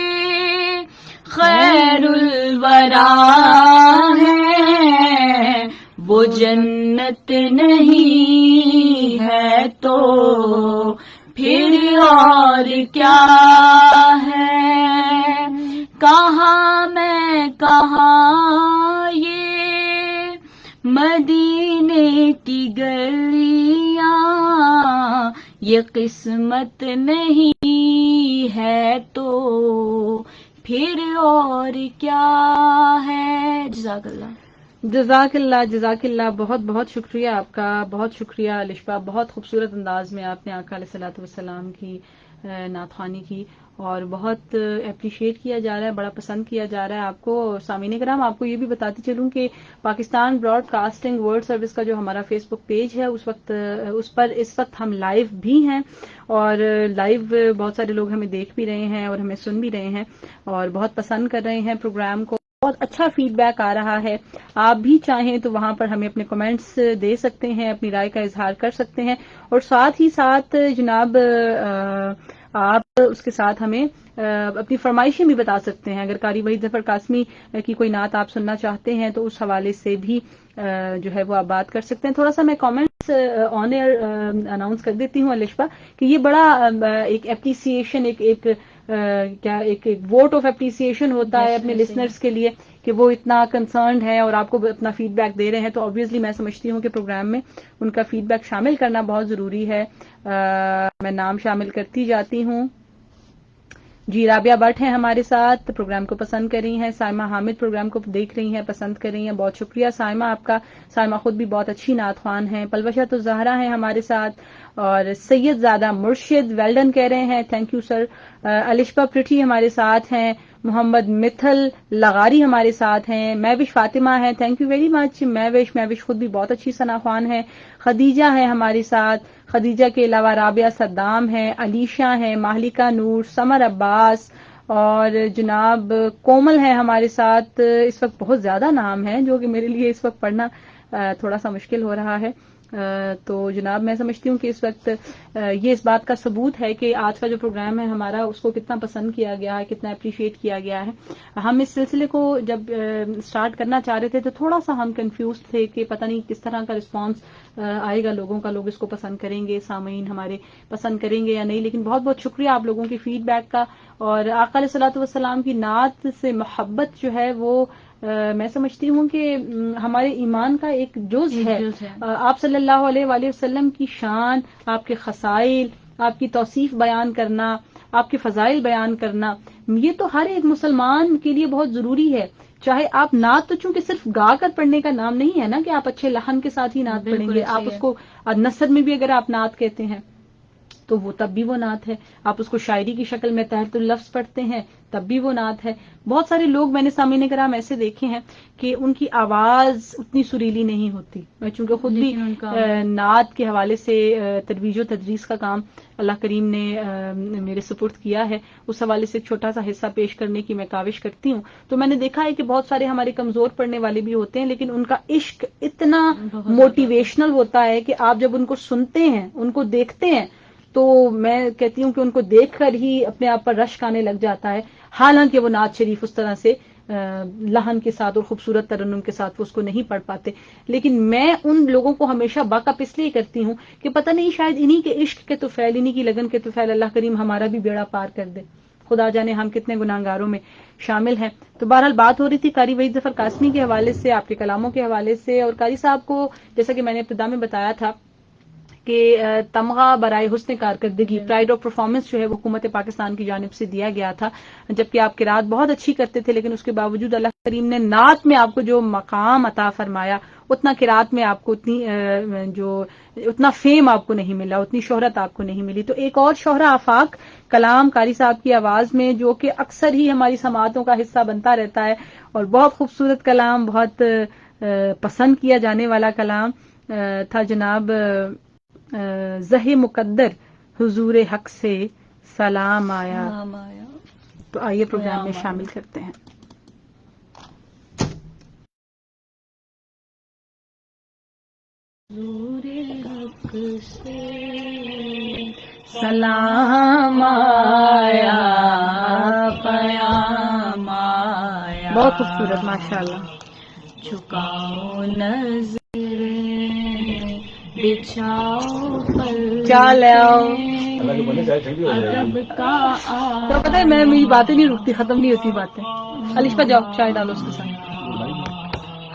خیر الورا ہے، وہ جنت نہیں ہے تو پھر اور کیا ہے، کہاں میں کہاں یہ مدینے کی گلیاں، یہ قسمت نہیں ہے تو پھر اور کیا ہے۔ جزاک اللہ۔ جزاک اللہ، جزاک اللہ، بہت بہت شکریہ آپ کا، بہت شکریہ الشبا، بہت خوبصورت انداز میں آپ نے آقا علیہ الصلوۃ والسلام کی نعت خوانی کی، اور بہت اپریشیٹ کیا جا رہا ہے، بڑا پسند کیا جا رہا ہے آپ کو۔ سامعین کرام، آپ کو یہ بھی بتاتی چلوں کہ Pakistan broadcasting world service کا جو ہمارا فیس بک پیج ہے، اس پر اس وقت ہم لائیو بھی ہیں، اور لائیو بہت سارے لوگ ہمیں دیکھ بھی رہے ہیں اور ہمیں سن بھی رہے ہیں، اور بہت پسند کر رہے ہیں پروگرام کو، بہت اچھا فیڈ بیک آ رہا ہے۔ آپ بھی چاہیں تو وہاں پر ہمیں اپنے کمنٹس دے سکتے ہیں، اپنی رائے کا اظہار کر سکتے ہیں، اور ساتھ ہی ساتھ جناب آپ اس کے ساتھ ہمیں اپنی فرمائشیں بھی بتا سکتے ہیں۔ اگر قاری وحید ظفر قاسمی کی کوئی نعت آپ سننا چاہتے ہیں تو اس حوالے سے بھی جو ہے وہ آپ بات کر سکتے ہیں۔ تھوڑا سا میں کامنٹس آن ایئر اناؤنس کر دیتی ہوں الشبا کہ یہ بڑا ایک اپریسیشن، ایک ووٹ آف اپریسیشن ہوتا ہے اپنے لسنرز کے لیے کہ وہ اتنا کنسرنڈ ہے اور آپ کو اپنا فیڈ بیک دے رہے ہیں، تو آبویسلی میں سمجھتی ہوں کہ پروگرام میں ان کا فیڈ بیک شامل کرنا بہت ضروری ہے۔ میں نام شامل کرتی جاتی ہوں۔ جی، رابعہ بٹ ہیں ہمارے ساتھ، پروگرام کو پسند کر رہی ہیں۔ سائمہ حامد پروگرام کو دیکھ رہی ہیں، پسند کر رہی ہیں، بہت شکریہ سائمہ آپ کا۔ سائمہ خود بھی بہت اچھی نعت خوان ہیں۔ پلوشہ تو زہرا ہیں ہمارے ساتھ، اور سید زادہ مرشد ویل ڈن کہہ رہے ہیں، تھینک یو سر۔ الشبا پرٹھی ہمارے ساتھ ہیں، محمد متھل لغاری ہمارے ساتھ ہیں، مہوش فاطمہ ہیں، تھینک یو ویری مچ مہوش خود بھی بہت اچھی ثنا خوان ہیں۔ خدیجہ ہیں ہمارے ساتھ، خدیجہ کے علاوہ رابعہ صدام ہیں، علیشہ ہیں، ماہلکہ نور، سمر عباس، اور جناب کومل ہیں ہمارے ساتھ۔ اس وقت بہت زیادہ نام ہیں جو کہ میرے لیے اس وقت پڑھنا تھوڑا سا مشکل ہو رہا ہے، تو جناب میں سمجھتی ہوں کہ اس وقت یہ اس بات کا ثبوت ہے کہ آج کا جو پروگرام ہے ہمارا، اس کو کتنا پسند کیا گیا ہے، کتنا اپریشیٹ کیا گیا ہے۔ ہم اس سلسلے کو جب سٹارٹ کرنا چاہ رہے تھے تو تھوڑا سا ہم کنفیوز تھے کہ پتہ نہیں کس طرح کا رسپانس آئے گا لوگوں کا، لوگ اس کو پسند کریں گے، سامعین ہمارے پسند کریں گے یا نہیں، لیکن بہت بہت شکریہ آپ لوگوں کے فیڈ بیک کا۔ اور آقا علیہ الصلوۃ والسلام کی نعت سے محبت جو ہے وہ میں سمجھتی ہوں کہ ہمارے ایمان کا ایک جز ہے۔ آپ صلی اللہ علیہ وآلہ وسلم کی شان، آپ کے خصائل، آپ کی توصیف بیان کرنا، آپ کے فضائل بیان کرنا، یہ تو ہر ایک مسلمان کے لیے بہت ضروری ہے۔ چاہے آپ نعت تو چونکہ صرف گا کر پڑھنے کا نام نہیں ہے نا کہ آپ اچھے لحن کے ساتھ ہی نعت پڑھیں گے، آپ اس کو نثر میں بھی اگر آپ نعت کہتے ہیں تو وہ تب بھی وہ نعت ہے، آپ اس کو شاعری کی شکل میں تحت اللفظ پڑھتے ہیں تب بھی وہ نعت ہے۔ بہت سارے لوگ میں نے سامعین کرام ایسے دیکھے ہیں کہ ان کی آواز اتنی سریلی نہیں ہوتی، میں چونکہ خود بھی نعت کے حوالے سے ترویج و تدریس کا کام اللہ کریم نے میرے سپرد کیا ہے، اس حوالے سے ایک چھوٹا سا حصہ پیش کرنے کی میں کاوش کرتی ہوں، تو میں نے دیکھا ہے کہ بہت سارے ہمارے کمزور پڑھنے والے بھی ہوتے ہیں، لیکن ان کا عشق اتنا موٹیویشنل ہوتا ہے کہ آپ جب ان کو سنتے ہیں، ان کو دیکھتے ہیں، تو میں کہتی ہوں کہ ان کو دیکھ کر ہی اپنے آپ پر رشک آنے لگ جاتا ہے، حالانکہ وہ نعت شریف اس طرح سے لحن کے ساتھ اور خوبصورت ترنم کے ساتھ وہ اس کو نہیں پڑھ پاتے، لیکن میں ان لوگوں کو ہمیشہ باک اپ اس لیے کرتی ہوں کہ پتہ نہیں شاید انہی کے عشق کے طفیل، انہی کی لگن کے طفیل اللہ کریم ہمارا بھی بیڑا پار کر دے، خدا جانے ہم کتنے گناہگاروں میں شامل ہیں۔ تو بہرحال بات ہو رہی تھی قاری وحید ظفر قاسمی کے حوالے سے، آپ کے کلاموں کے حوالے سے، اور قاری صاحب کو جیسا کہ میں نے ابتدا میں بتایا تھا کہ تمغہ برائے حسن کارکردگی پرائڈ آف پرفارمنس جو ہے وہ حکومت پاکستان کی جانب سے دیا گیا تھا، جبکہ آپ قرات بہت اچھی کرتے تھے، لیکن اس کے باوجود اللہ کریم نے نعت میں آپ کو جو مقام عطا فرمایا اتنا قرات میں آپ کو اتنا فیم آپ کو نہیں ملا، اتنی شہرت آپ کو نہیں ملی. تو ایک اور شہرہ آفاق کلام قاری صاحب کی آواز میں جو کہ اکثر ہی ہماری سماعتوں کا حصہ بنتا رہتا ہے اور بہت خوبصورت کلام، بہت پسند کیا جانے والا کلام تھا جناب زہ مقدر حضور حق سے سلام آیا. تو آئیے پروگرام میں شامل کرتے ہیں. حضور حق سے سلام آیا، پیام آیا. بہت خوبصورت ماشاءاللہ. جھکاؤ نظر بچھاؤ چال تو پتہ ہے میری باتیں نہیں رکتی، ختم نہیں ہوتی باتیں. الشفا جاؤ چائے ڈالو اس کے ساتھ.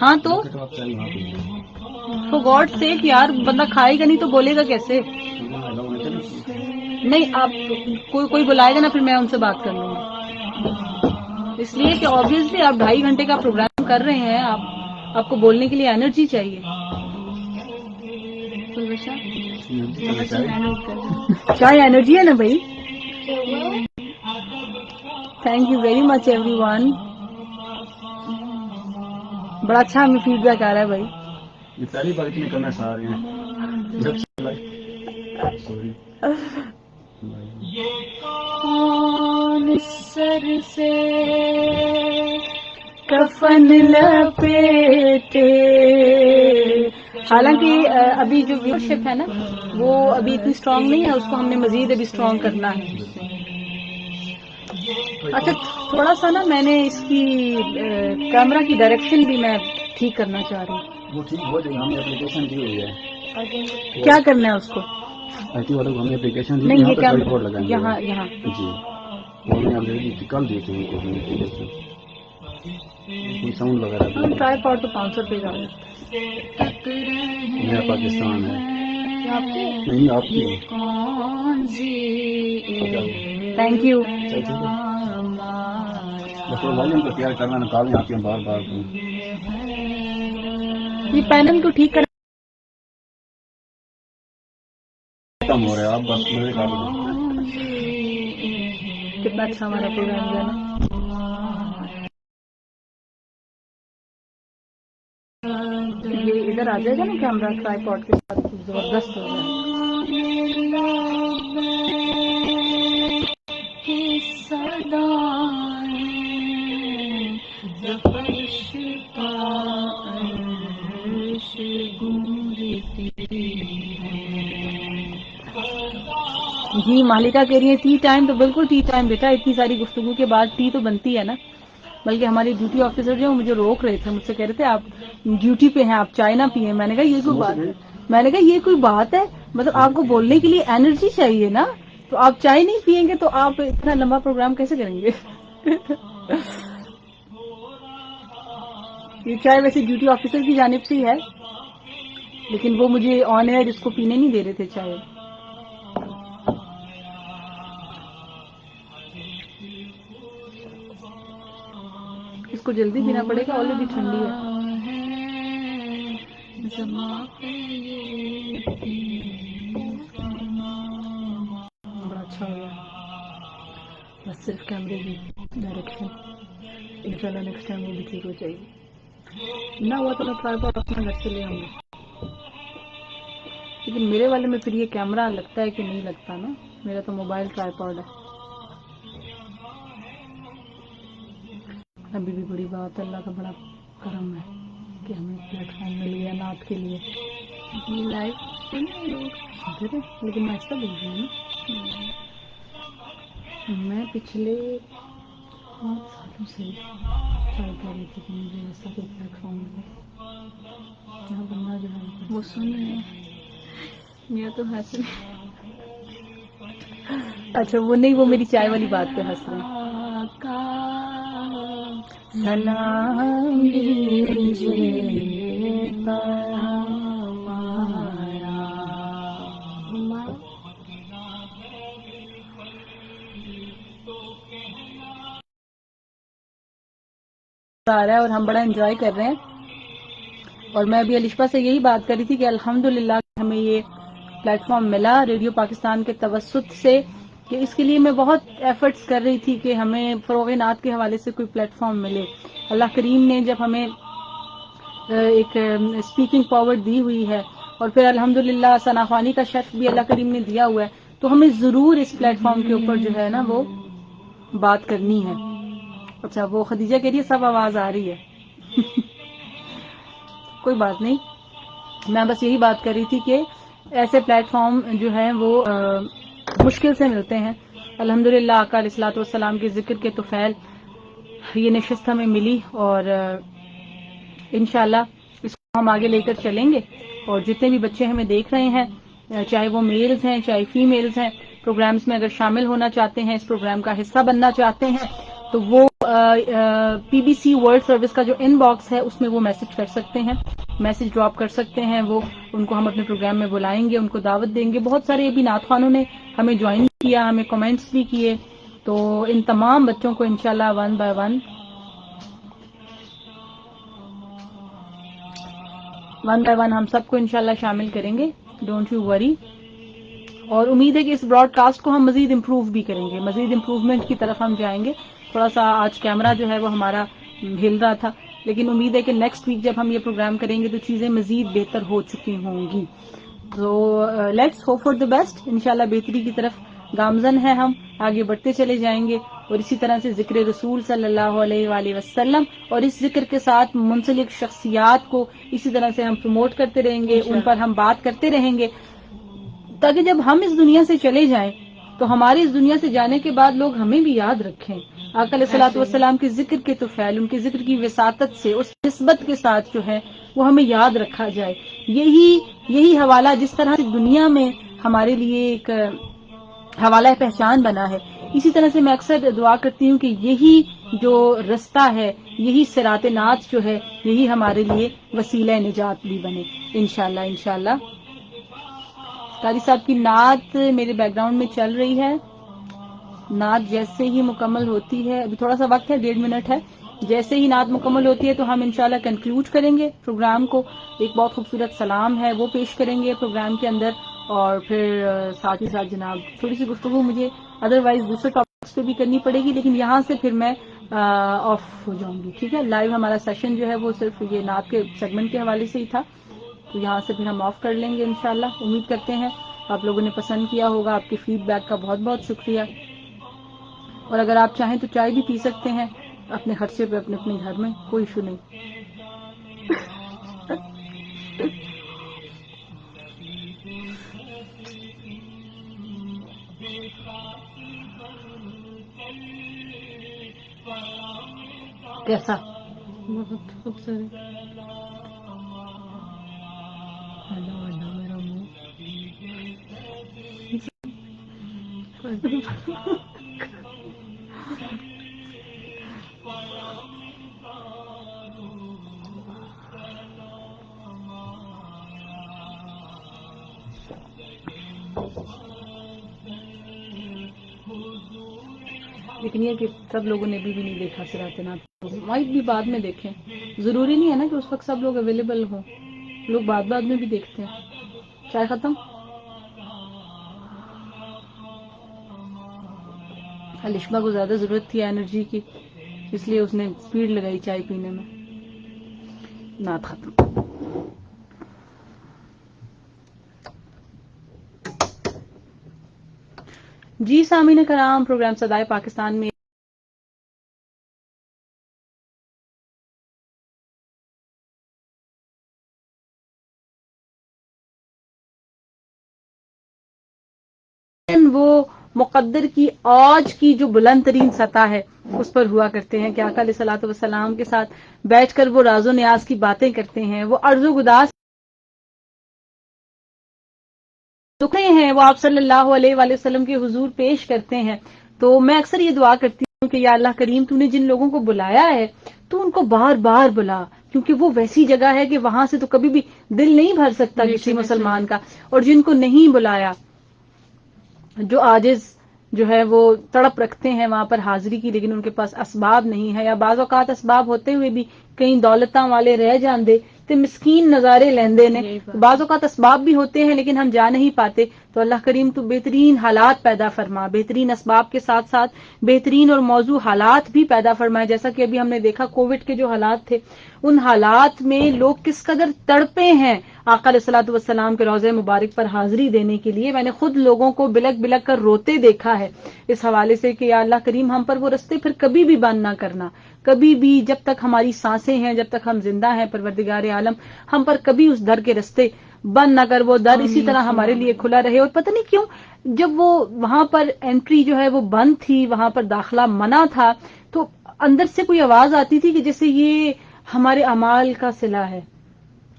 ہاں تو فور گاڈ سیک یار، بندہ کھائے گا نہیں تو بولے گا کیسے؟ نہیں آپ کوئی بلائے گا نا پھر میں ان سے بات کر لوں گا، اس لیے کہ آبویسلی آپ 2.5 گھنٹے کا پروگرام کر رہے ہیں، آپ کو بولنے کے لیے انرجی چاہیے. چائے انرجی ہے نا بھائی. Thank you very much every one. بڑا اچھا ہمیں فیڈ بیک آ رہا ہے بھائی. یہ پہلی بار اتنی کرنا چاہ رہے ہیں. کون سر سے کفن لپیٹے. حالانکہ ابھی جو ویورشپ ہے نا وہ ابھی اتنی اسٹرانگ نہیں ہے، اس کو ہم نے مزید ابھی اسٹرانگ کرنا ہے. اچھا تھوڑا سا نا میں نے اس کی کیمرہ کی ڈائریکشن بھی میں ٹھیک کرنا چاہ رہی ہوں. وہ ٹھیک ہو جائے گا، ہم نے اپلیکیشن دی ہوئی ہے. کیا کرنا ہے اس کو؟ آئی ٹی والوں کو ہم نے اپلیکیشن دی، نہیں یہاں یہ پر کیا ٹرائی پورٹ لگائیں گے. یہاں جی وہ میں نے کل دی تھی اپلیکیشن. کوئی ساؤنڈ وغیرہ بھی ٹرائی پاٹ تو 500 روپے کا ہے. میرا پاکستان ہے. نہیں آپ کی. Thank you. بس وہ والیوم کو تیار کرنا، نکالنے آتی ہیں بار بار. یہ پینل کو ٹھیک کم ہو رہا ہے، آپ بس میرے کر دیں. کتنا اچھا ہمارا پروگرام ہے نا. یہ ادھر آ جائے گا نا کیمرہ ٹرائی پاڈ کے ساتھ، زبردست ہو جائے گا. جی مالکہ کہہ رہی ہے ٹی ٹائم، تو بالکل ٹی ٹائم بیٹا. اتنی ساری گفتگو کے بعد ٹی تو بنتی ہے نا. بلکہ ہمارے ڈیوٹی آفیسر جو مجھے روک رہے تھے، مجھ سے کہہ رہے تھے آپ ڈیوٹی پہ ہیں، آپ چائے نہ پیئیں. میں نے کہا یہ کوئی بات ہے؟ مطلب آپ کو بولنے کے لیے انرجی چاہیے نا، تو آپ چائے نہیں پیئیں گے تو آپ اتنا لمبا پروگرام کیسے کریں گے؟ یہ چائے ویسے ڈیوٹی آفیسر کی جانب سے ہی ہے، لیکن وہ مجھے آن ایئر اس کو پینے نہیں دے رہے تھے چائے. اس کو جلدی پینا پڑے گا، آلریڈی ٹھنڈی ہے. بڑا اچھا ہو گیا. بس صرف کیمرے کی ڈائریکشن انشاءاللہ نیکسٹ ٹائم وہ بھی ٹھیک ہو جائے گی. نہ ہوا تو میں ٹرائی پاڈ اپنا گھر سے لے آؤں گا. لیکن میرے والے میں پھر یہ کیمرہ لگتا ہے کہ نہیں لگتا نا، میرا تو موبائل ٹرائی پاڈ ہے. ابھی بھی بڑی بات ہے، اللہ کا بڑا کرم ہے کہ ہمیں پلیٹ فارم مل گیا نعت کے لیے. لیکن میں ایسا بول رہی ہوں، میں پچھلے 5 سالوں سے ٹرائی کر رہی تھی کہ مجھے ایسا کوئی پلیٹ فارم ملے جہاں بندہ جو ہے وہ سنے. میرا تو ہنس رہے. اچھا وہ نہیں، وہ میری چائے والی بات پہ ہنس رہے ہیں. سلام لیجیے پیام آیا. آ رہا ہے اور ہم بڑا انجوائے کر رہے ہیں. اور میں ابھی الشبہ سے یہی بات کر رہی تھی کہ الحمدللہ ہمیں یہ پلیٹ فارم ملا ریڈیو پاکستان کے توسط سے، کہ اس کے لیے میں بہت ایفرٹس کر رہی تھی کہ ہمیں فروغ نعت کے حوالے سے کوئی پلیٹ فارم ملے. اللہ کریم نے جب ہمیں ایک اسپیکنگ پاور دی ہوئی ہے اور پھر الحمدللہ ثنا خوانی کا شرف بھی اللہ کریم نے دیا ہوا ہے، تو ہمیں ضرور اس پلیٹ فارم کے اوپر جو ہے نا وہ بات کرنی ہے. اچھا وہ خدیجہ کہہ رہی ہے سب آواز آ رہی ہے. کوئی بات نہیں، میں بس یہی بات کر رہی تھی کہ ایسے پلیٹ فارم جو ہیں وہ مشکل سے ملتے ہیں. الحمدللہ آقا علیہ الصلوۃ والسلام کے ذکر کے توفیل یہ نشست ہمیں ملی، اور انشاءاللہ اس کو ہم آگے لے کر چلیں گے. اور جتنے بھی بچے ہمیں دیکھ رہے ہیں، چاہے وہ میلز ہیں چاہے فیمیلز ہیں، پروگرامز میں اگر شامل ہونا چاہتے ہیں، اس پروگرام کا حصہ بننا چاہتے ہیں، تو وہ P B C world service کا جو ان باکس ہے اس میں وہ میسج کر سکتے ہیں، میسج ڈراپ کر سکتے ہیں. وہ ان کو ہم اپنے پروگرام میں بلائیں گے، ان کو دعوت دیں گے. بہت سارے ابھی نعت خوانوں نے ہمیں جوائن کیا، ہمیں کمنٹس بھی کیے، تو ان تمام بچوں کو انشاءاللہ ون بائی ون ہم سب کو انشاءاللہ شامل کریں گے. ڈونٹ یو وری. اور امید ہے کہ اس براڈ کاسٹ کو ہم مزید امپروو بھی کریں گے، مزید امپروومنٹ کی طرف ہم جائیں گے. تھوڑا سا آج کیمرہ جو ہے وہ ہمارا ہل رہا تھا، لیکن امید ہے کہ نیکسٹ ویک جب ہم یہ پروگرام کریں گے تو چیزیں مزید بہتر ہو چکی ہوں گی. تو let's hope for the best. انشاءاللہ بہتری کی طرف گامزن ہے، ہم آگے بڑھتے چلے جائیں گے. اور اسی طرح سے ذکر رسول صلی اللہ علیہ وآلہ وسلم اور اس ذکر کے ساتھ منسلک شخصیات کو اسی طرح سے ہم پروموٹ کرتے رہیں گے، ان پر ہم بات کرتے رہیں گے، تاکہ جب ہم اس دنیا سے چلے جائیں تو ہمارے اس دنیا سے جانے کے بعد لوگ ہمیں بھی یاد رکھیں. آقا علیہ الصلوۃ والسلام کے ذکر کے توفیل، ان کے ذکر کی وساطت سے، اس نسبت کے ساتھ جو ہے وہ ہمیں یاد رکھا جائے. یہی حوالہ جس طرح سے دنیا میں ہمارے لیے ایک حوالہ پہچان بنا ہے، اسی طرح سے میں اکثر دعا کرتی ہوں کہ یہی جو رستہ ہے، یہی صراط نعت جو ہے، یہی ہمارے لیے وسیلہ نجات بھی بنے انشاءاللہ. قاری صاحب کی نعت میرے بیک گراؤنڈ میں چل رہی ہے. نعت جیسے ہی مکمل ہوتی ہے، ابھی تھوڑا سا وقت ہے، 1.5 منٹ ہے، جیسے ہی نعت مکمل ہوتی ہے تو ہم انشاءاللہ کنکلوڈ کریں گے پروگرام کو. ایک بہت خوبصورت سلام ہے وہ پیش کریں گے پروگرام کے اندر، اور پھر ساتھ ہی ساتھ جناب تھوڑی سی گفتگو مجھے ادروائز دوسرے ٹاپکس پہ بھی کرنی پڑے گی، لیکن یہاں سے پھر میں آف ہو جاؤں گی. ٹھیک ہے، لائیو ہمارا سیشن جو ہے وہ صرف یہ نعت کے سیگمنٹ کے حوالے سے ہی تھا، تو یہاں سے پھر ہم آف کر لیں گے انشاءاللہ. امید کرتے ہیں آپ لوگوں نے پسند کیا ہوگا. آپ کے فیڈ بیک کا بہت بہت شکریہ. اور اگر آپ چاہیں تو چائے بھی پی سکتے ہیں اپنے خرچے پہ اپنے گھر میں، کوئی ایشو نہیں. کیسا بہت خوبصورت. لیکن یہ کہ سب لوگوں نے بھی نہیں دیکھا صراط نعت، مائک بھی بعد میں دیکھیں. ضروری نہیں ہے نا کہ اس وقت سب لوگ اویلیبل ہوں، لوگ بعد میں بھی دیکھتے ہیں. چائے ختم؟ الشبہ کو زیادہ ضرورت تھی انرجی کی، اس لیے اس نے اسپیڈ لگائی چائے پینے میں. نعت ختم. جی سامعین کرام، پروگرام صدائے پاکستان میں وہ مقدر کی آج کی جو بلند ترین سطح ہے اس پر ہوا کرتے ہیں کہ آقا علیہ الصلوۃ والسلام کے ساتھ بیٹھ کر وہ راز و نیاز کی باتیں کرتے ہیں، وہ عرض و گداز دکھے ہیں، وہ آپ صلی اللہ علیہ وآلہ وسلم کے حضور پیش کرتے ہیں. تو میں اکثر یہ دعا کرتی ہوں کہ یا اللہ کریم، تو نے جن لوگوں کو بلایا ہے تو ان کو بار بار بلا، کیونکہ وہ ویسی جگہ ہے کہ وہاں سے تو کبھی بھی دل نہیں بھر سکتا کسی مسلمان کا. اور جن کو نہیں بلایا، جو عاجز جو ہے وہ تڑپ رکھتے ہیں وہاں پر حاضری کی، لیکن ان کے پاس اسباب نہیں ہے، یا بعض اوقات اسباب ہوتے ہوئے بھی کئی دولتاں والے رہ جاندے تے مسکین نظارے لیندے نے، بعض اوقات اسباب بھی ہوتے ہیں لیکن ہم جا نہیں پاتے. تو اللہ کریم تو بہترین حالات پیدا فرما، بہترین اسباب کے ساتھ ساتھ بہترین اور موضوع حالات بھی پیدا فرمائے. جیسا کہ ابھی ہم نے دیکھا کووڈ کے جو حالات تھے، ان حالات میں لوگ کس قدر تڑپے ہیں آقا علیہ الصلوۃ والسلام کے روضہ مبارک پر حاضری دینے کے لیے. میں نے خود لوگوں کو بلک بلک کر روتے دیکھا ہے اس حوالے سے کہ یا اللہ کریم ہم پر وہ رستے پھر کبھی بھی بند نہ کرنا، کبھی بھی جب تک ہماری سانسیں ہیں، جب تک ہم زندہ ہیں پروردگار عالم ہم پر کبھی اس در کے رستے بند نہ کر، وہ در اسی طرح ہمارے لیے کھلا رہے. اور پتہ نہیں کیوں جب وہ وہاں پر انٹری جو ہے وہ بند تھی، وہاں پر داخلہ منع تھا، تو اندر سے کوئی آواز آتی تھی کہ جیسے یہ ہمارے اعمال کا صلہ ہے.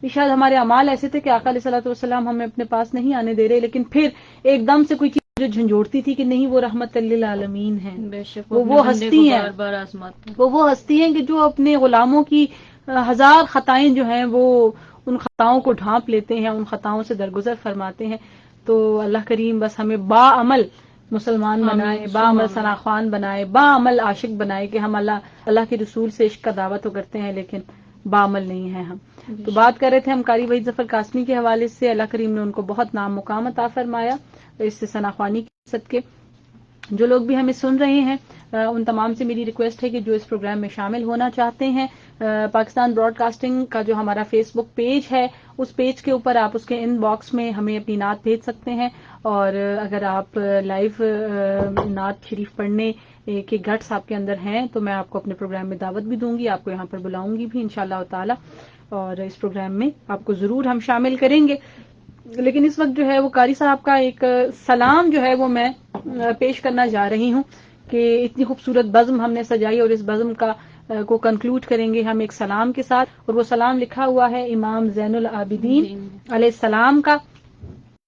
شاید ہمارے اعمال ایسے تھے کہ آقا علیہ الصلوۃ والسلام ہمیں اپنے پاس نہیں آنے دے رہے، لیکن پھر ایک دم سے کوئی چیز جو جھنجھوڑتی تھی کہ نہیں وہ رحمت للعالمین ہیں، بے شک وہ ہستی ہیں، بار بار آزماتے ہیں. وہ ہستی ہیں کہ جو اپنے غلاموں کی ہزار خطائیں جو ہیں وہ ان خطاؤں کو ڈھانپ لیتے ہیں، ان خطاؤں سے درگزر فرماتے ہیں. تو اللہ کریم بس ہمیں با عمل مسلمان بنائے، با عمل ثناخوان بنائے، با عمل عاشق بنائے کہ ہم اللہ کے رسول سے عشق کا دعویٰ تو کرتے ہیں لیکن با عمل نہیں ہیں ہم. تو بات کر رہے تھے ہم قاری وحید ظفر قاسمی کے حوالے سے. اللہ کریم نے ان کو بہت نام مقام عطا فرمایا اس سے ثناخوانی کے صدقے. جو لوگ بھی ہمیں سن رہے ہیں ان تمام سے میری ریکویسٹ ہے کہ جو اس پروگرام میں شامل ہونا چاہتے ہیں، پاکستان براڈ کاسٹنگ کا جو ہمارا فیس بک پیج ہے اس پیج کے اوپر آپ اس کے ان باکس میں ہمیں اپنی نعت بھیج سکتے ہیں. اور اگر آپ لائیو نعت شریف پڑھنے کے گٹس آپ کے اندر ہیں تو میں آپ کو اپنے پروگرام میں دعوت بھی دوں گی، آپ کو یہاں پر بلاؤں گی بھی انشاءاللہ تعالی، اور اس پروگرام میں آپ کو ضرور ہم شامل کریں گے. لیکن اس وقت جو ہے وہ قاری صاحب کا ایک سلام جو ہے وہ میں پیش کرنا جا رہی ہوں کہ اتنی خوبصورت بزم ہم نے سجائی اور اس بزم کو کنکلوڈ کریں گے ہم ایک سلام کے ساتھ. اور وہ سلام لکھا ہوا ہے امام زین العابدین علیہ السلام کا.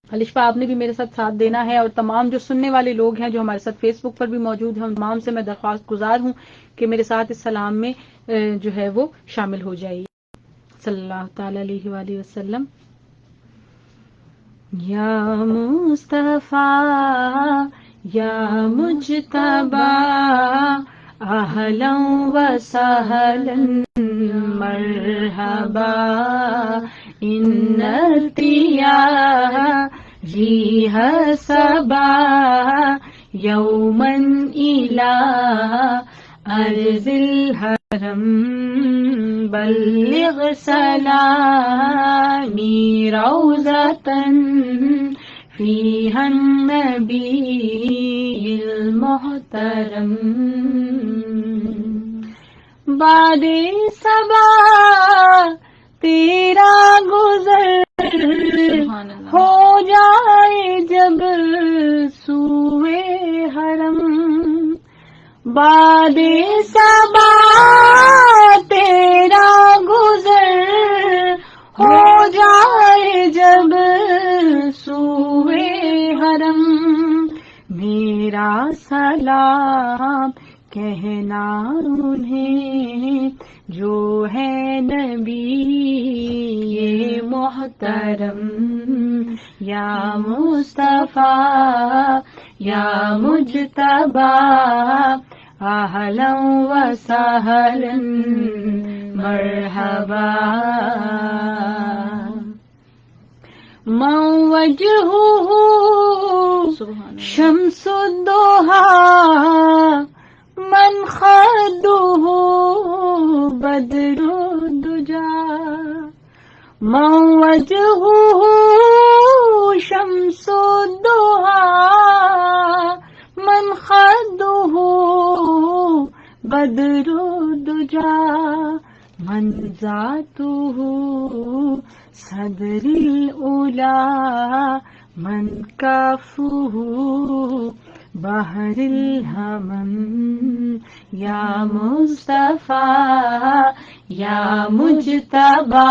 الشفا آپ نے بھی میرے ساتھ دینا ہے، اور تمام جو سننے والے لوگ ہیں جو ہمارے ساتھ فیس بک پر بھی موجود ہیں ان تمام سے میں درخواست گزار ہوں کہ میرے ساتھ اس سلام میں جو ہے وہ شامل ہو جائیے. صلی اللہ تعالی علیہ وآلہ وسلم. یا مصطفیٰ یا مجتبی اہلا و سہلا مرحبا انتیا ریح صبا یوما الى ارض الحرم بلغ سلامی روضة فيها النبي المحترم. باد صبا تیرا گزر ہو جائے جب سوئے حرم. باد صبا تیرا گزر ہو جائے جب سوئے حرم. میرا سلام کہنا انہیں جو ہے نبی یہ محترم. یا مصطفیٰ یا مجتبی اہلا و سہلا مرحبا. من وجهه شمس الضحى من خده بدر الدجى. من وجهه شمس الضحى من خده بدر الدجى. من ذاته صدر الأولى من كافه بحر الهمم. یا مصطفیٰ یا مجتبی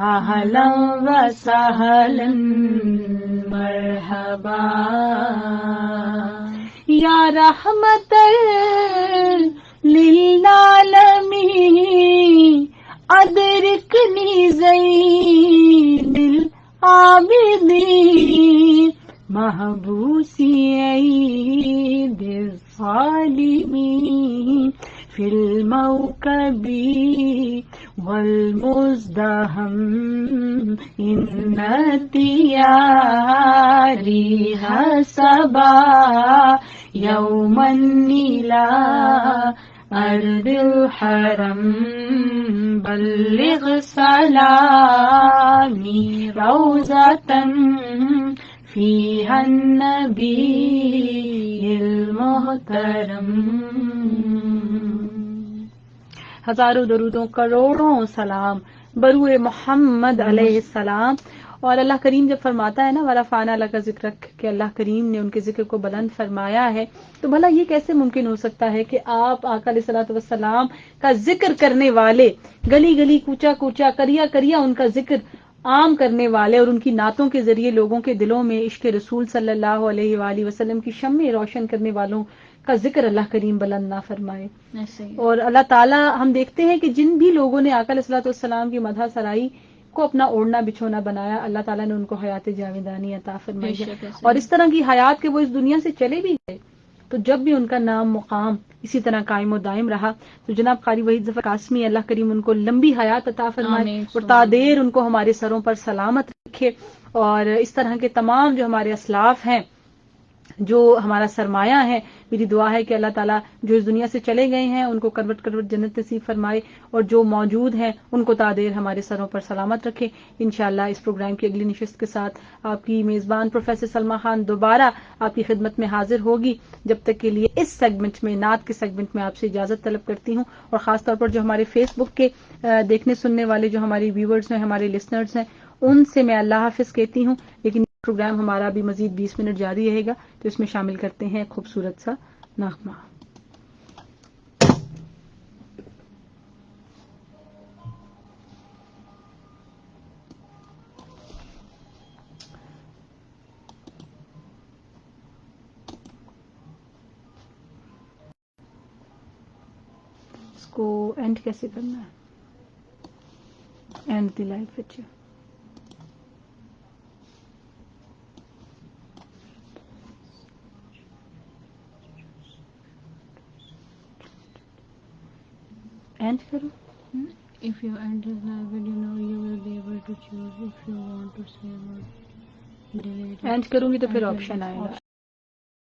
اہلا و سہلا مرحبا. یا رحمت للعالمین ادرکنی زین العابدین محبوسی عید الظالمین فی الموکب والمزدحم ان دیاری حسبا یوم النیلا ارض الحرم بلغ سلامی روضة فیہا النبی المحترم. ہزاروں درودوں کروڑوں سلام بروئے محمد علیہ السلام. اور اللہ کریم جب فرماتا ہے نا ورفعنا لک ذکرک کہ اللہ کریم نے ان کے ذکر کو بلند فرمایا ہے، تو بھلا یہ کیسے ممکن ہو سکتا ہے کہ آپ آقا علیہ الصلوۃ والسلام کا ذکر کرنے والے، گلی گلی کوچا کوچا کریا کریا ان کا ذکر عام کرنے والے اور ان کی نعتوں کے ذریعے لوگوں کے دلوں میں عشق رسول صلی اللہ علیہ وآلہ وسلم کی شمع روشن کرنے والوں کا ذکر اللہ کریم بلند نہ فرمائے. اور اللہ تعالیٰ ہم دیکھتے ہیں کہ جن بھی لوگوں نے آقا علیہ الصلوۃ والسلام کی مدح سرائی کو اپنا اوڑھنا بچھونا بنایا، اللہ تعالیٰ نے ان کو حیات جاویدانی عطا فرمائی ہے اور اس طرح کی حیات کہ وہ اس دنیا سے چلے بھی گئے تو جب بھی ان کا نام مقام اسی طرح قائم و دائم رہا. تو جناب قاری وحید ظفر قاسمی اللہ کریم ان کو لمبی حیات عطا فرمائے اور تادیر ان کو ہمارے سروں پر سلامت رکھے. اور اس طرح کے تمام جو ہمارے اسلاف ہیں، جو ہمارا سرمایہ ہے، میری دعا ہے کہ اللہ تعالیٰ جو اس دنیا سے چلے گئے ہیں ان کو کروٹ کروٹ جنت نصیب فرمائے اور جو موجود ہیں ان کو تادیر ہمارے سروں پر سلامت رکھے. انشاءاللہ اس پروگرام کی اگلی نشست کے ساتھ آپ کی میزبان پروفیسر سلمیٰ خان دوبارہ آپ کی خدمت میں حاضر ہوگی. جب تک کے لیے اس سیگمنٹ میں، نعت کے سیگمنٹ میں آپ سے اجازت طلب کرتی ہوں. اور خاص طور پر جو ہمارے فیس بک کے دیکھنے سننے والے جو ہماری ویورز ہیں، ہمارے لسنرز ہیں، ان سے میں اللہ حافظ کہتی ہوں. لیکن پروگرام ہمارا بھی مزید 20 منٹ جاری رہے گا تو اس میں شامل کرتے ہیں خوبصورت سا نغمہ. اس کو اینڈ کیسے کرنا ہے؟ And the life which and کرو. If you end this live video now, you will be able to choose if you want to save or delete it. And کروں گی تو پھر آپشن آئے گا.